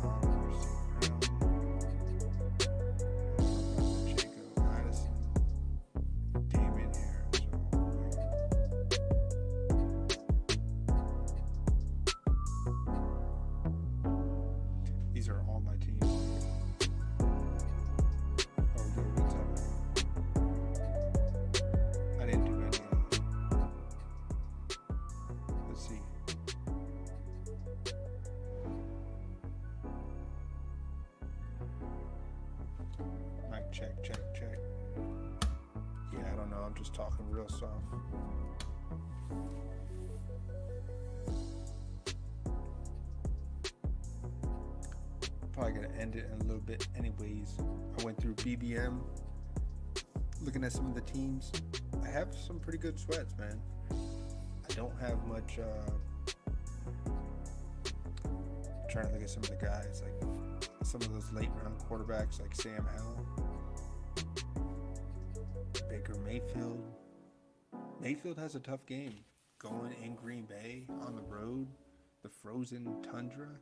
Lamar, St. Brown, Pacheco, Madison, Damon Harris. These are all my teams. Oh, good. What's up? I didn't do any of that. Let's see. Mic check, check, check. Yeah, I don't know. I'm just talking real soft. Probably gonna end it in a little bit anyways. I went through BBM, looking at some of the teams. I have some pretty good sweats, man. I don't have much trying to look at some of the guys, like some of those late round quarterbacks like Sam Howell, Baker Mayfield. Mayfield has a tough game going in Green Bay on the road, the frozen tundra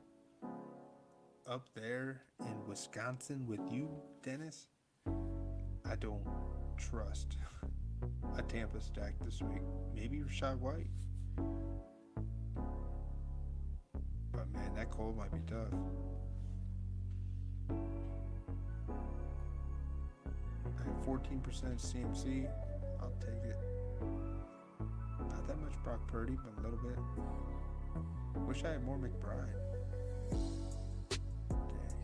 up there in Wisconsin with you, Dennis. I don't trust a Tampa stack this week. Maybe Rashad White. But man, that cold might be tough. I have 14% CMC. I'll take it. Not that much Brock Purdy, but a little bit. Wish I had more McBride. Dang.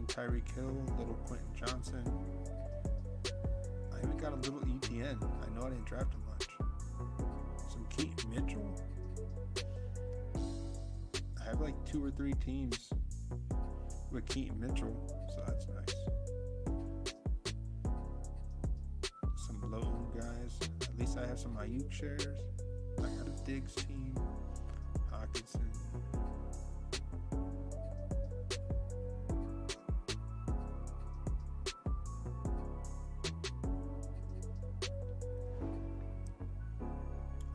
Tyreek Hill, little Quentin Johnson. I even got a little ETN. I know I didn't draft him much. Some Keaton Mitchell. I have like 2 or 3 teams with Keaton Mitchell, so that's nice. Some low guys. At least I have some Ayuk shares. I got a Diggs team. Hawkinson.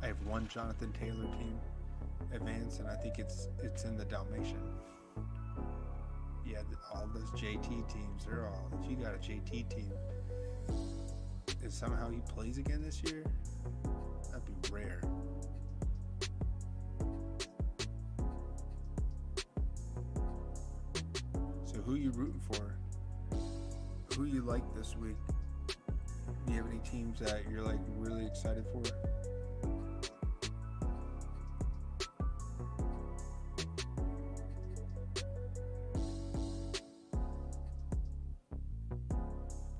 I have one Jonathan Taylor team advance, and I think it's in the Dalmatian. Yeah, all those JT teams, they're all. If you got a JT team, and somehow he plays again this year, that'd be rare. So who you rooting for? Who you like this week? Do you have any teams that you're like really excited for?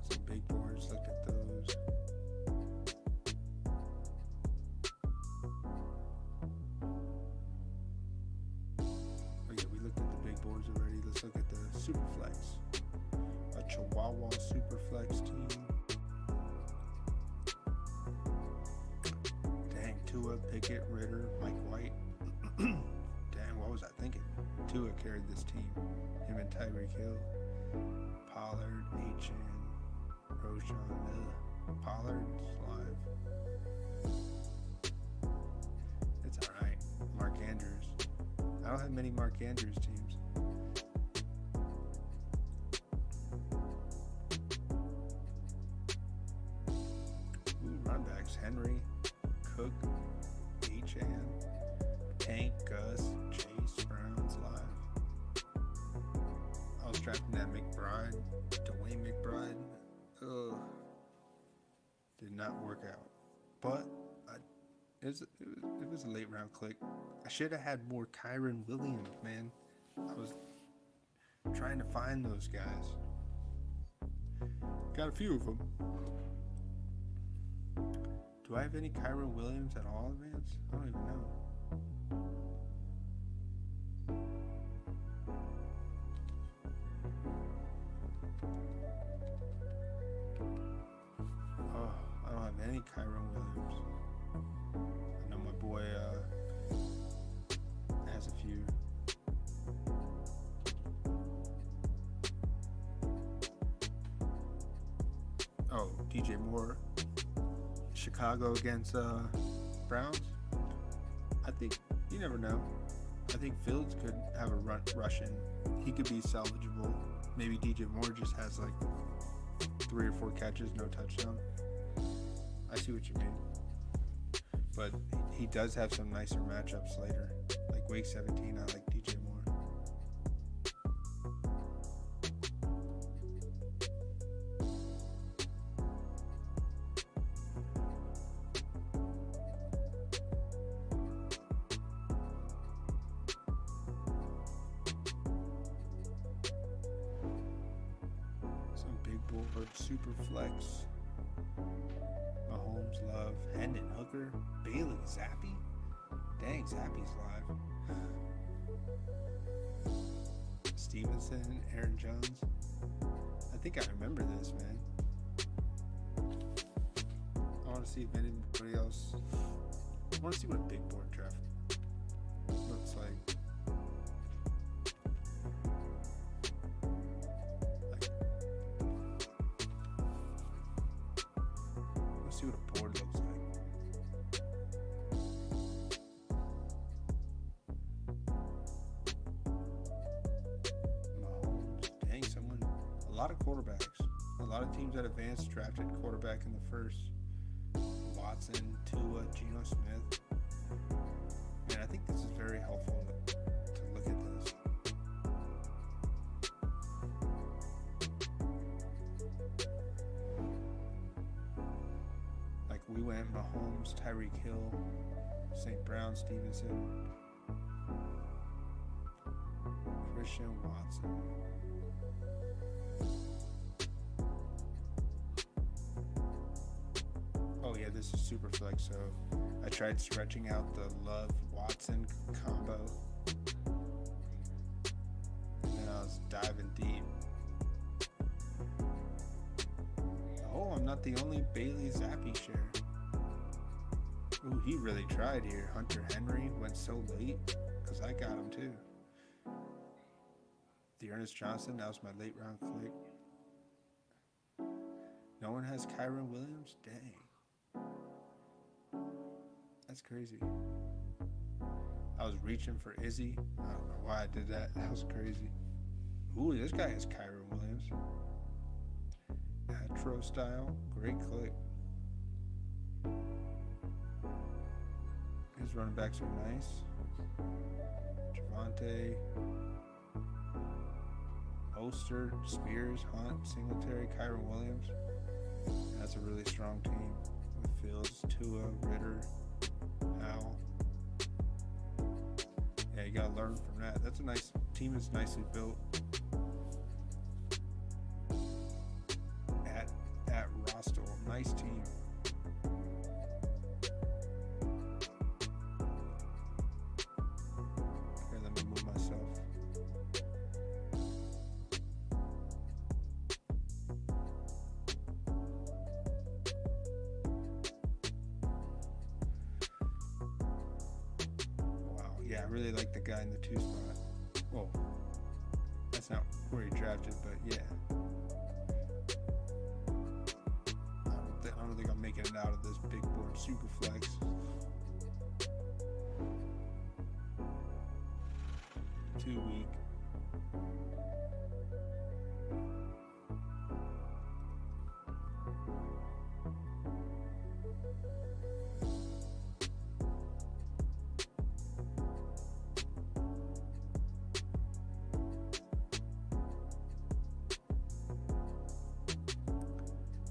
Some big boards, look at those. Oh yeah, we looked at the big boards already. Let's look at the Superflex. A Chihuahua Superflex team. Dang, Tua, Pickett, Ritter, Mike White. Dang, what was I thinking? Tua carried this team. Him and Tyreek Hill. Pollard, Achane, Roshan. Pollard's live. It's alright. Mark Andrews. I don't have many Mark Andrews teams. Runbacks: Henry, Cook, Achane, Tank, Gus, Chase, Browns live. I was drafting that McBride, Dwayne McBride. Ugh. Did not work out. But it was a late round click. I should have had more Kyron Williams, man. I was trying to find those guys. Got a few of them. Do I have any Kyron Williams at all, Vance? I don't even know. Oh, I don't have any Kyron Williams. I know my boy has a few. Oh, DJ Moore. Chicago against Browns. I think you never know. I think Fields could have a rushing. He could be salvageable. Maybe DJ Moore just has like 3 or 4 catches, no touchdown. I see what you mean. But he does have some nicer matchups later. Like week 17, I like DJ Moore. Super flex. Mahomes, Love, Hendon Hooker, Bailey Zappi. Dang, Zappi's live. Stevenson, Aaron Jones. I think I remember this, man. I want to see if anybody else. I want to see what a big board draft looks like. See what a board looks like. Mahomes, dang, a lot of quarterbacks. A lot of teams that advanced drafted quarterback in the first. Watson, Tua, Geno Smith. Man, I think this is very helpful to look at this. We went Mahomes, Tyreek Hill, St. Brown, Stevenson, Christian Watson. Oh yeah, this is super flex. So I tried stretching out the Love-Watson combo, and then I was diving deep. Oh, I'm not the only Bailey Zappi share. Ooh, he really tried here. Hunter Henry went so late because I got him too. The Ernest Johnson, that was my late round click. No one has Kyron Williams? Dang. That's crazy. I was reaching for Izzy. I don't know why I did that. That was crazy. Ooh, this guy has Kyron Williams. Atro style. Great click. His running backs are nice. Javante, Oster, Spears, Hunt, Singletary, Kyron Williams. That's a really strong team with Fields, Tua, Ritter, Howell. Yeah, you gotta learn from that. That's a nice team. Is nicely built. At Rostel, nice team. Yeah, I really like the guy in the 2 spot. Well, that's not where he drafted, but yeah. I don't think I'm making it out of this big board super flex. Too weak.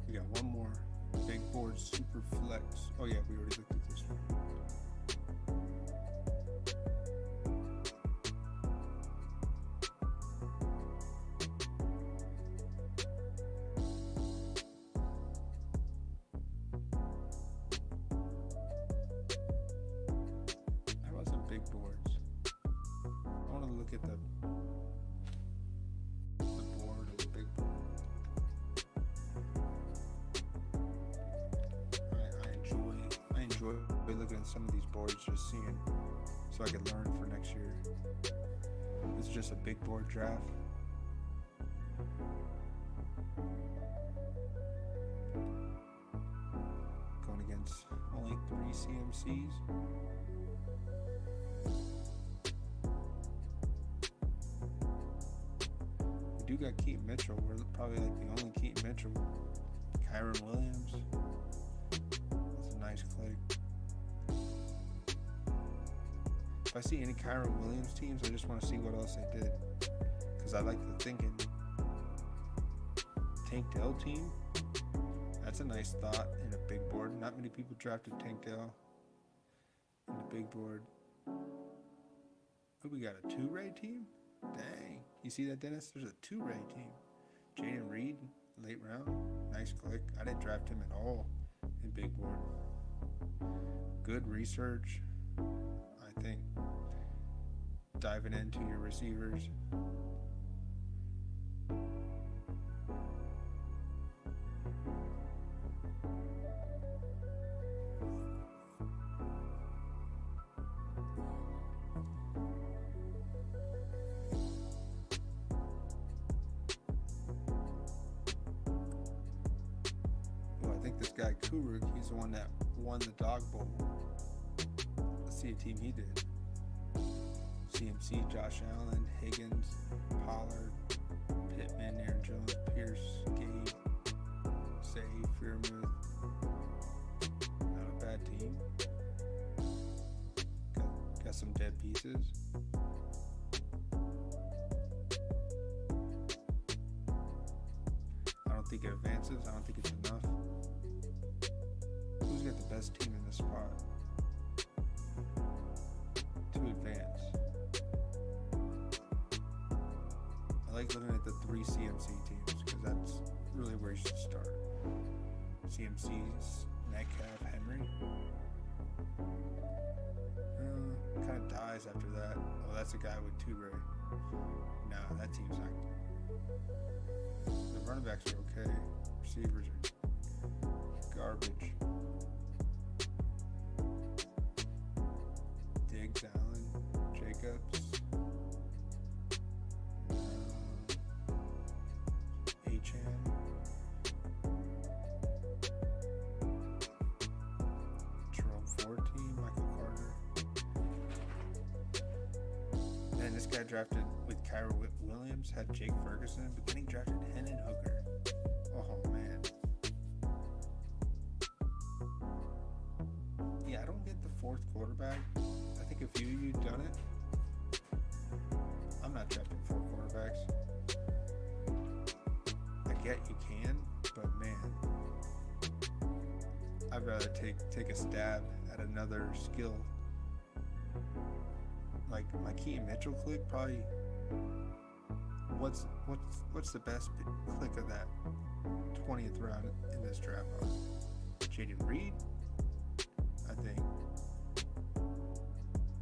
We got one more big board super flex. Oh yeah, we already looked at this one. looking at some of these boards, just seeing, so I could learn for next year. This is just a big board draft. Going against only 3 CMCs. We do got Keaton Mitchell. We're probably like the only Keaton Mitchell. Kyron Williams. That's a nice click. If I see any Kyron Williams teams, I just want to see what else they did. Because I like the thinking. Tank Dell team. That's a nice thought in a big board. Not many people drafted Tank Dell in the big board. Oh, we got a 2-ray team? Dang. You see that, Dennis? There's a 2-ray team. Jaden Reed, late round. Nice click. I didn't draft him at all in big board. Good research. I think diving into your receivers. Oh, I think this guy Kuruk, he's the one that won the Dog Bowl. Let's see a team he did. CMC, Josh Allen, Higgins, Pollard, Pittman, Aaron Jones, Pierce, Gabe, Say, Freiermuth. Not a bad team. Got some dead pieces. I don't think it advances. I don't think it's enough. Who's got the best team in this spot to advance? I like looking at the 3 CMC teams because that's really where you should start. CMC's Metcalf, Henry. Kind of dies after that. Oh, that's a guy with 2-ray. Nah, that team's not. The running backs are okay. Receivers are garbage. Diggs, Allen, Jacobs. Achan. Jerome 14, Michael Carter. Man, this guy drafted with Kyra Williams, had Jake Ferguson, but then he drafted Hendon Hooker. Oh, man. Yeah, I don't get the 4th quarterback. I think a few of you done it. I'm not drafting 4 quarterbacks. I get you can, but man, I'd rather take a stab at another skill. Like my Keaton Mitchell click, probably. What's the best click of that 20th round in this draft? Jaden Reed, I think.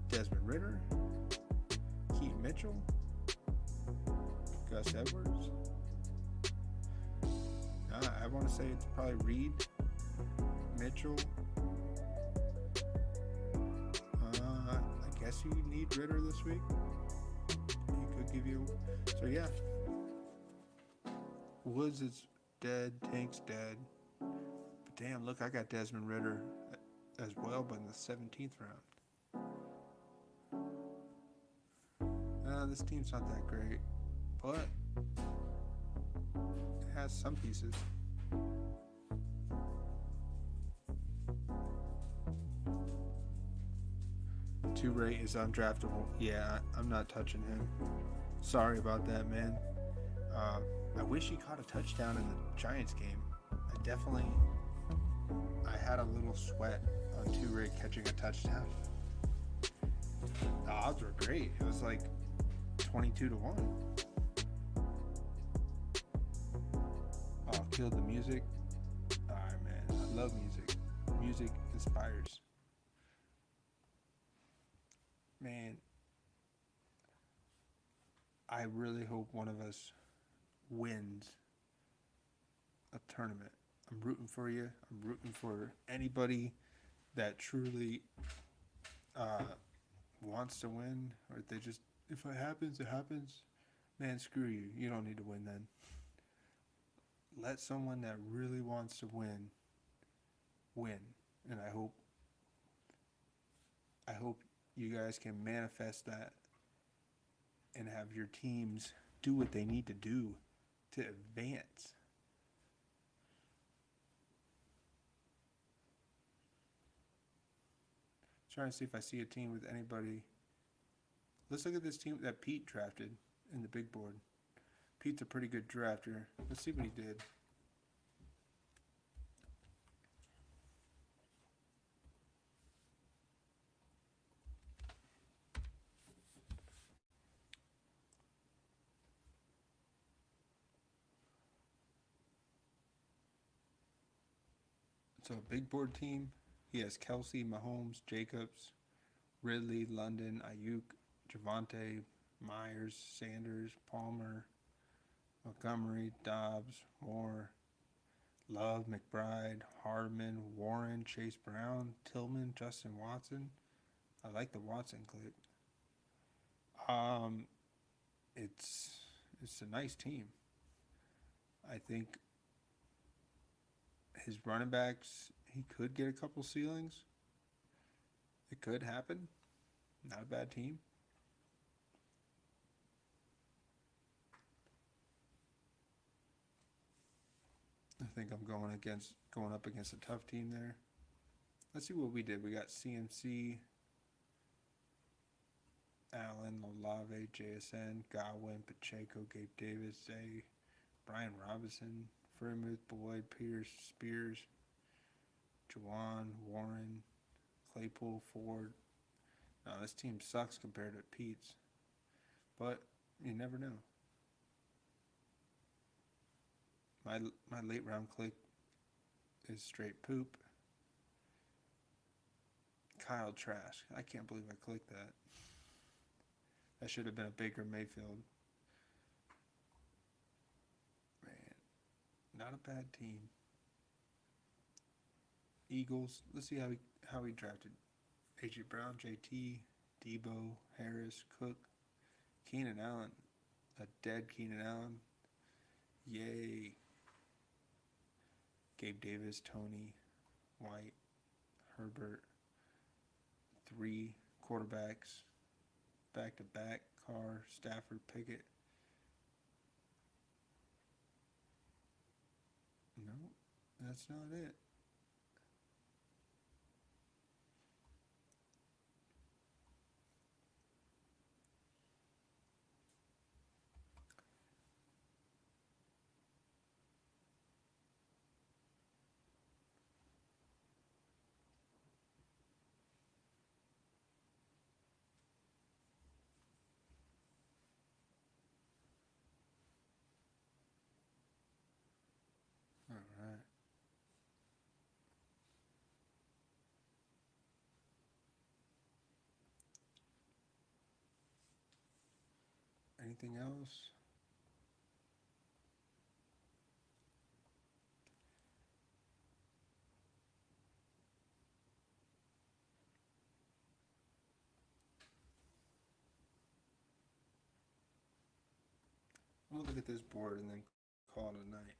Desmond Ritter, Keaton Mitchell, Gus Edwards. I want to say it's probably Reed, Mitchell. I guess you need Ritter this week. He could give you. So yeah, Woods is dead. Tank's dead. But damn, look, I got Desmond Ritter as well, but in the 17th round. This team's not that great, but it has some pieces. Two-Ray is undraftable. Yeah, I'm not touching him. Sorry about that, man. I wish he caught a touchdown in the Giants game. I had a little sweat on Two-Ray catching a touchdown. The odds were great. It was like 22-1. Oh, killed the music. Alright, man. I love music. Music inspires. Man, I really hope one of us wins a tournament. I'm rooting for you. I'm rooting for anybody that truly wants to win, or they just, if it happens, it happens. Man, screw you. You don't need to win then. Let someone that really wants to win. And I hope you guys can manifest that and have your teams do what they need to do to advance. Trying to see if I see a team with anybody. Let's look at this team that Pete drafted in the big board. Pete's a pretty good drafter. Let's see what he did. So a big board team. He has Kelsey, Mahomes, Jacobs, Ridley, London, Ayuk, Javante, Myers, Sanders, Palmer, Montgomery, Dobbs, Moore, Love, McBride, Hardman, Warren, Chase Brown, Tillman, Justin Watson. I like the Watson click. Um, it's a nice team. I think his running backs, he could get a couple ceilings. It could happen. Not a bad team. I think I'm going up against a tough team there. Let's see what we did. We got CMC, Allen, Olave, JSN, Godwin, Pacheco, Gabe Davis, Zay, Brian Robinson, Freemuth, Boyd, Peters, Spears, Juwan, Warren, Claypool, Ford. No, this team sucks compared to Pete's, but you never know. My late round click is straight poop. Kyle Trask. I can't believe I clicked that. That should have been a Baker Mayfield. Man, not a bad team. Eagles. Let's see how he drafted. A.J. Brown, J.T., Debo, Harris, Cook, Keenan Allen. A dead Keenan Allen. Yay. Gabe Davis, Tony, White, Herbert. 3 quarterbacks. Back to back. Carr, Stafford, Pickett. No, that's not it. All right. Anything else? I'm gonna look at this board and then call it a night.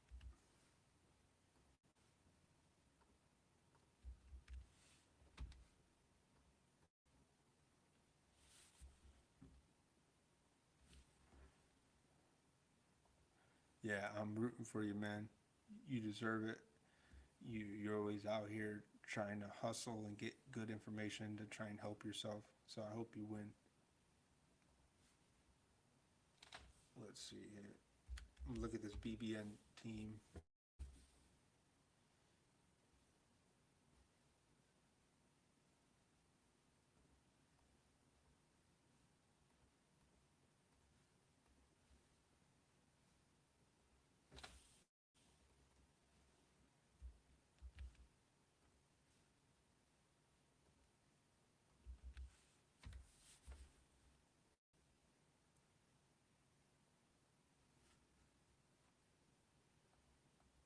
Yeah, I'm rooting for you, man. You deserve it. You're always out here trying to hustle and get good information to try and help yourself. So I hope you win. Let's see here. Look at this BBN team.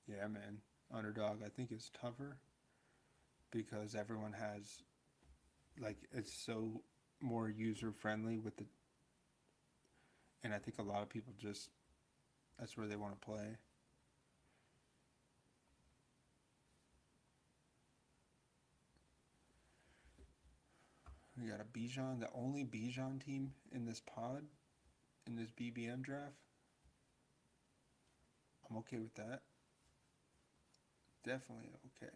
Yeah, man. Underdog, I think, is tougher. because everyone has, like, it's so more user friendly with the, and I think a lot of people just, that's where they want to play. We got a Bijan, the only Bijan team in this pod, in this BBM draft. I'm okay with that. Definitely okay.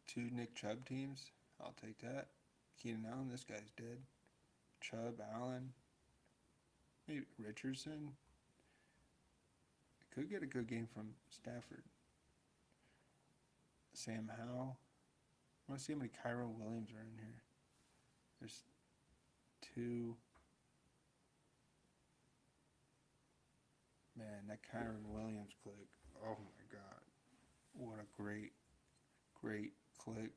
Two Nick Chubb teams. I'll take that. Keenan Allen, this guy's dead. Chubb, Allen, maybe Richardson. Could get a good game from Stafford. Sam Howell. I want to see how many Kyron Williams are in here. There's two. Man, that Kyron Williams click. Oh my God. What a great, great click.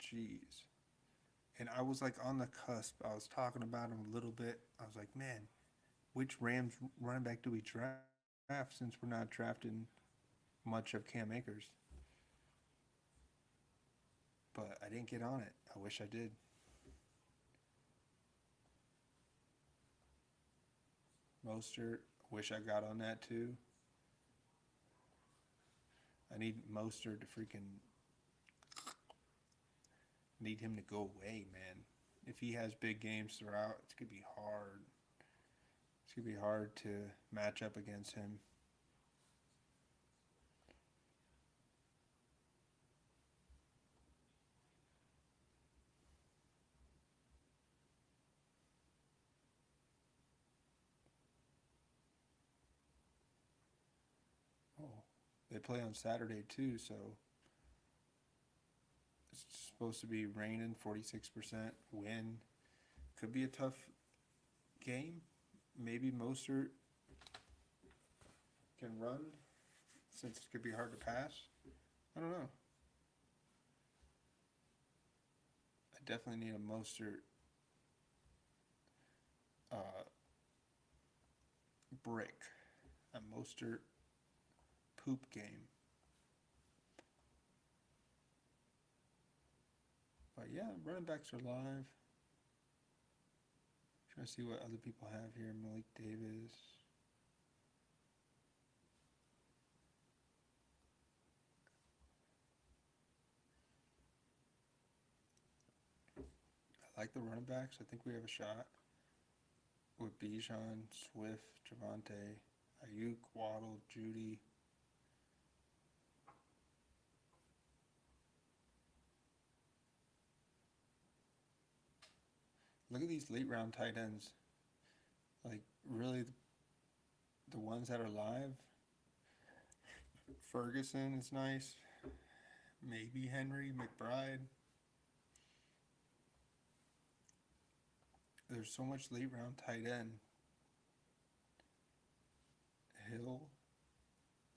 Jeez. And I was like on the cusp. I was talking about him a little bit. I was like, man, which Rams running back do we draft since we're not drafting much of Cam Akers? But I didn't get on it. I wish I did. Mostert, wish I got on that too. I need Mostert to freaking need him to go away, man. If he has big games throughout, it's gonna be hard. It's gonna be hard to match up against him. Oh, they play on Saturday too, so it's supposed to be raining, 46% wind. Could be a tough game. Maybe Mostert can run since it could be hard to pass. I don't know. I definitely need a Mostert uh, brick. A Mostert poop game. But yeah, running backs are live. Trying to see what other people have here. Malik Davis. I like the running backs. I think we have a shot with Bijan, Swift, Javante, Ayuk, Waddle, Judy. Look at these late round tight ends. Like, really, the ones that are live. Ferguson is nice. Maybe Henry, McBride. There's so much late round tight end. Hill.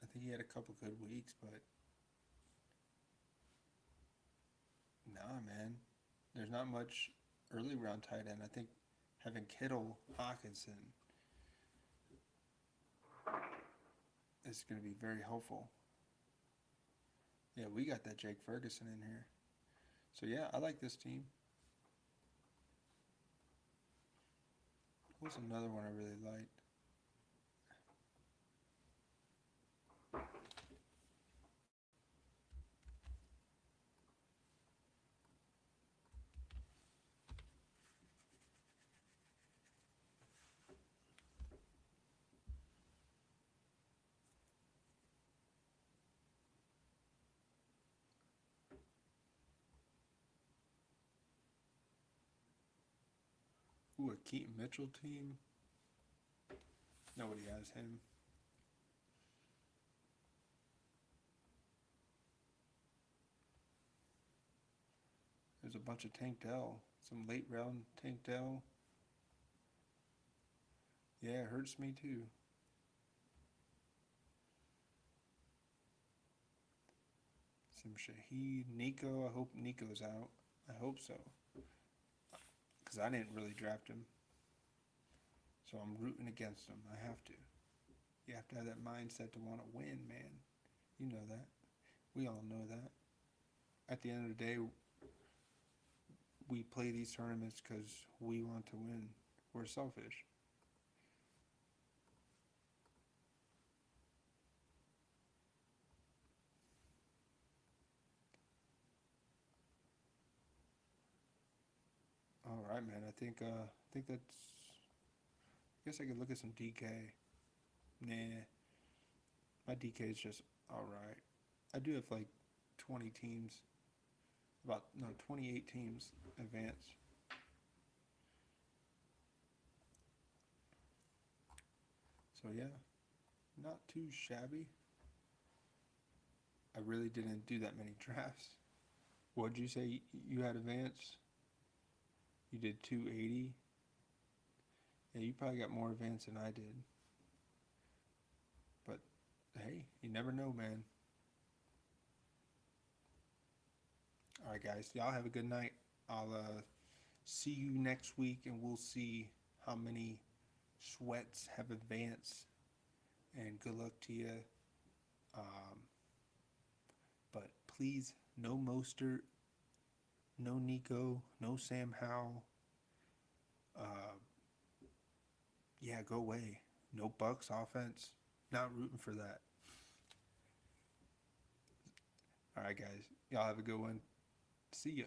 I think he had a couple good weeks, but nah, man. There's not much early round tight end. I think having Kittle, Hawkinson is going to be very helpful. Yeah, we got that Jake Ferguson in here. So yeah, I like this team. What's another one I really liked? Ooh, a Keaton Mitchell team. Nobody has him. There's a bunch of Tank Dell. Some late round Tank Dell. Yeah, it hurts me too. Some Shaheed. Nico. I hope Nico's out. I hope so. Because I didn't really draft him. So I'm rooting against him. I have to. You have to have that mindset to want to win, man. You know that. We all know that. At the end of the day, we play these tournaments because we want to win. We're selfish. All right, man. I think that's. I guess I could look at some DK. Nah, my DK is just all right. I do have like 20 teams, about no 28 teams advance. So yeah, not too shabby. I really didn't do that many drafts. What'd you say you had advance? You did 280. Yeah, you probably got more advance than I did. But hey, you never know, man. All right, guys. Y'all have a good night. I'll see you next week, and we'll see how many sweats have advanced. And good luck to you. Um, but please, no Mostert, no Nico, no Sam Howell. Uh, yeah, go away. No Bucks offense. Not rooting for that. All right, guys. Y'all have a good one. See ya.